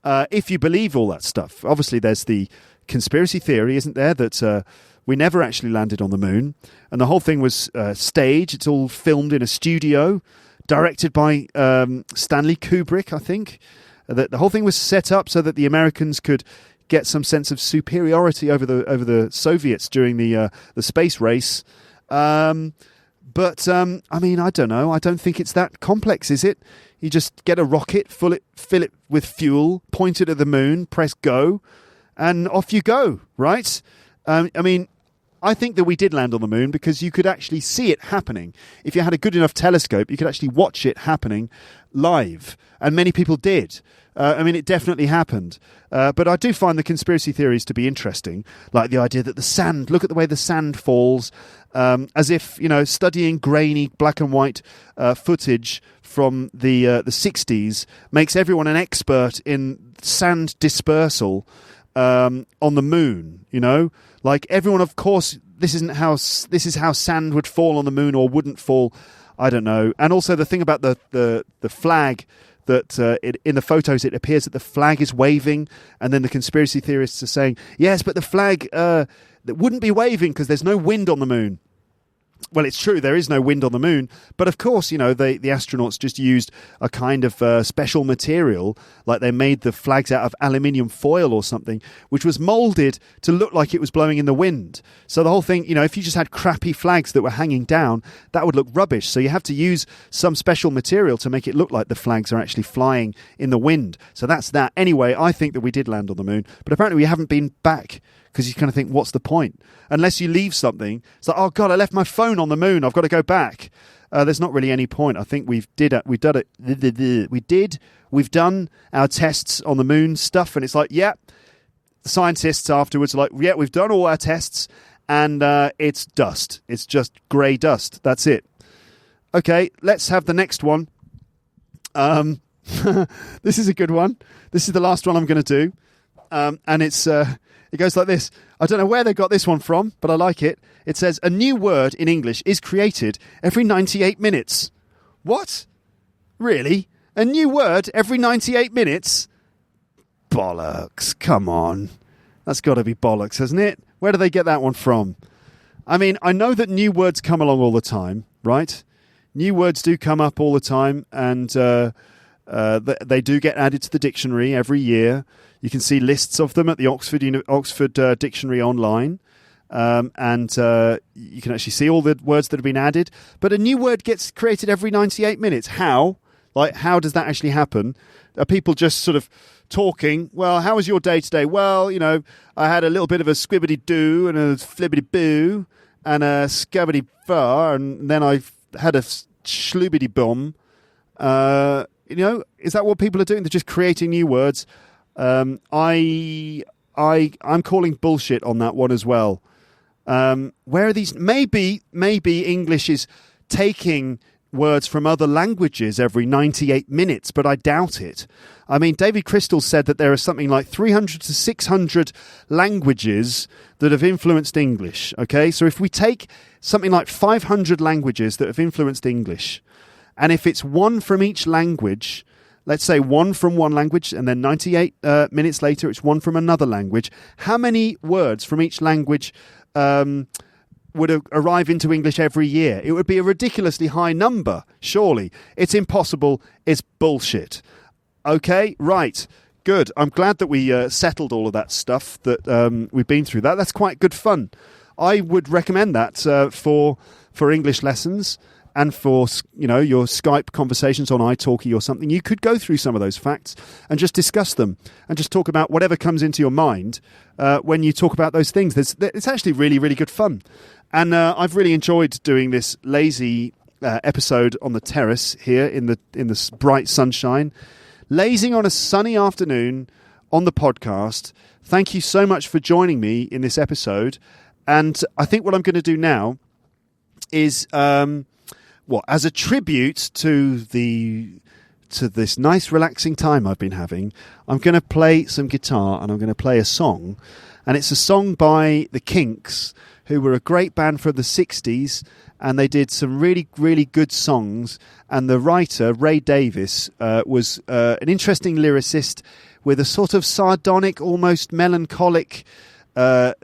If you believe all that stuff. Obviously, there's the conspiracy theory, isn't there, that we never actually landed on the moon, and the whole thing was staged. It's all filmed in a studio directed by Stanley Kubrick, I think. The whole thing was set up so that the Americans could get some sense of superiority over the Soviets during the space race. I mean, I don't know. I don't think it's that complex, is it? You just get a rocket, fill it with fuel, point it at the moon, press go, and off you go, right? I mean, I think that we did land on the moon because you could actually see it happening. If you had a good enough telescope, you could actually watch it happening live, and many people did. I mean, it definitely happened. But I do find the conspiracy theories to be interesting, like the idea that the sand, look at the way the sand falls, as if, studying grainy black and white footage from the 60s makes everyone an expert in sand dispersal on the moon, Like everyone, of course, this is how sand would fall on the moon or wouldn't fall. I don't know. And also the thing about the flag, that in the photos it appears that the flag is waving, and then the conspiracy theorists are saying, yes, but the flag that wouldn't be waving because there's no wind on the moon. Well, it's true, there is no wind on the moon, but of course, the astronauts just used a kind of special material, like they made the flags out of aluminium foil or something, which was moulded to look like it was blowing in the wind. So the whole thing, if you just had crappy flags that were hanging down, that would look rubbish. So you have to use some special material to make it look like the flags are actually flying in the wind. So that's that. Anyway, I think that we did land on the moon, but apparently we haven't been back. Because you kind of think, what's the point? Unless you leave something, it's like, oh God, I left my phone on the moon. I've got to go back. There's not really any point. I think we've done our tests on the moon stuff, and it's like, yeah. The scientists afterwards are like, yeah, we've done all our tests, and it's dust. It's just grey dust. That's it. Okay, let's have the next one. This is a good one. This is the last one I'm going to do, and it's. It goes like this. I don't know where they got this one from, but I like it. It says, a new word in English is created every 98 minutes. What? Really? A new word every 98 minutes? Bollocks. Come on. That's got to be bollocks, hasn't it? Where do they get that one from? I mean, I know that new words come along all the time, right? New words do come up all the time, and they do get added to the dictionary every year. You can see lists of them at the Oxford Dictionary online, and you can actually see all the words that have been added. But a new word gets created every 98 minutes. How? Like, how does that actually happen? Are people just sort of talking? Well, how was your day today? Well, I had a little bit of a squibbity-doo and a flibbity-boo and a scabbity-far, and then I had a schloobity-bum. Is that what people are doing? They're just creating new words. I'm calling bullshit on that one as well. Where are these? Maybe English is taking words from other languages every 98 minutes, but I doubt it. I mean, David Crystal said that there are something like 300 to 600 languages that have influenced English. Okay, so if we take something like 500 languages that have influenced English, and if it's one from each language, let's say one from one language, and then 98 minutes later it's one from another language. How many words from each language would arrive into English every year? It would be a ridiculously high number, surely. It's impossible. It's bullshit. Okay, right. Good. I'm glad that we settled all of that stuff, that we've been through that. That's quite good fun. I would recommend that for English lessons. And for, your Skype conversations on iTalki or something, you could go through some of those facts and just discuss them and just talk about whatever comes into your mind when you talk about those things. It's actually really, really good fun. And I've really enjoyed doing this lazy episode on the terrace here in the bright sunshine. Lazing on a sunny afternoon on the podcast. Thank you so much for joining me in this episode. And I think what I'm going to do now is... as a tribute to this nice relaxing time I've been having, I'm going to play some guitar and I'm going to play a song. And it's a song by The Kinks, who were a great band from the 60s, and they did some really, really good songs. And the writer, Ray Davies, was an interesting lyricist with a sort of sardonic, almost melancholic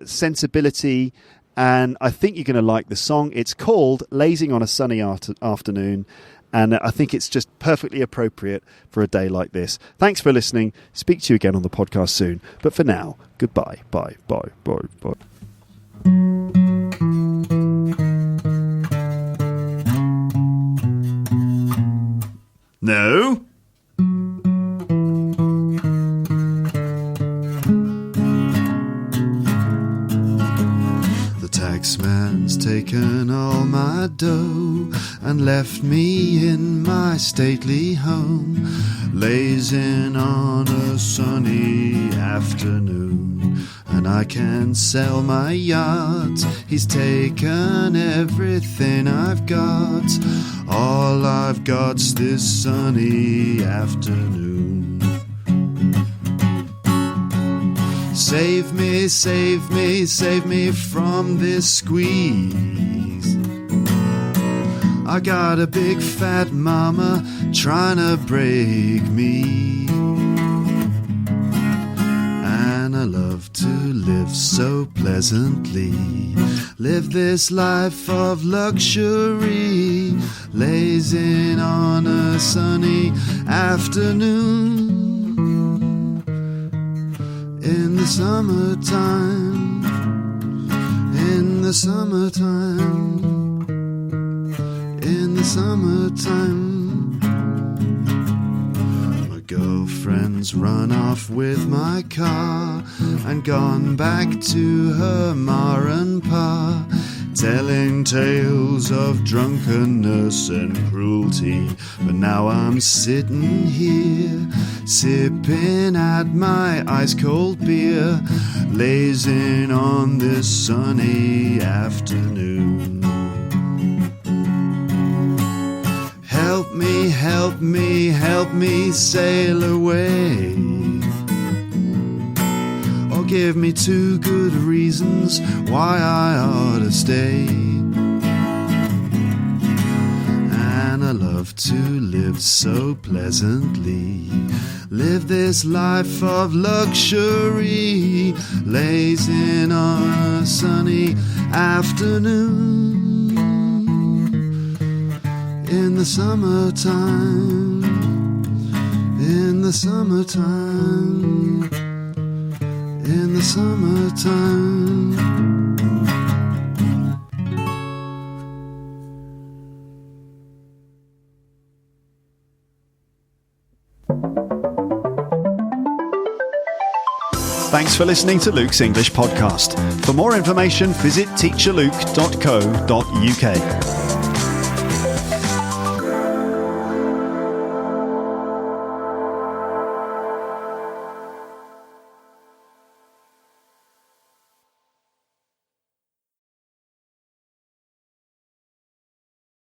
sensibility. And I think you're going to like the song. It's called Lazing on a Sunny Afternoon, And I think it's just perfectly appropriate for a day like this. Thanks for listening. Speak to you again on the podcast soon. But for now, goodbye. Bye, bye, bye, bye. No? The taxman's taken all my dough and left me in my stately home, lazing on a sunny afternoon. And I can sell my yacht, he's taken everything I've got. All I've got's this sunny afternoon. Save me, save me, save me from this squeeze. I got a big fat mama trying to break me. And I love to live so pleasantly, live this life of luxury, lazing on a sunny afternoon. In the summertime, in the summertime, in the summertime. My girlfriend's run off with my car and gone back to her ma and pa, telling tales of drunkenness and cruelty. But now I'm sitting here, sipping at my ice-cold beer, lazing on this sunny afternoon. Help me, help me, help me sail away, or give me 2 good reasons why I ought to stay. And I love to live so pleasantly, live this life of luxury, lazing on a sunny afternoon. In the summertime, in the summertime, in the summertime. Thanks for listening to Luke's English podcast. For more information, visit teacherluke.co.uk.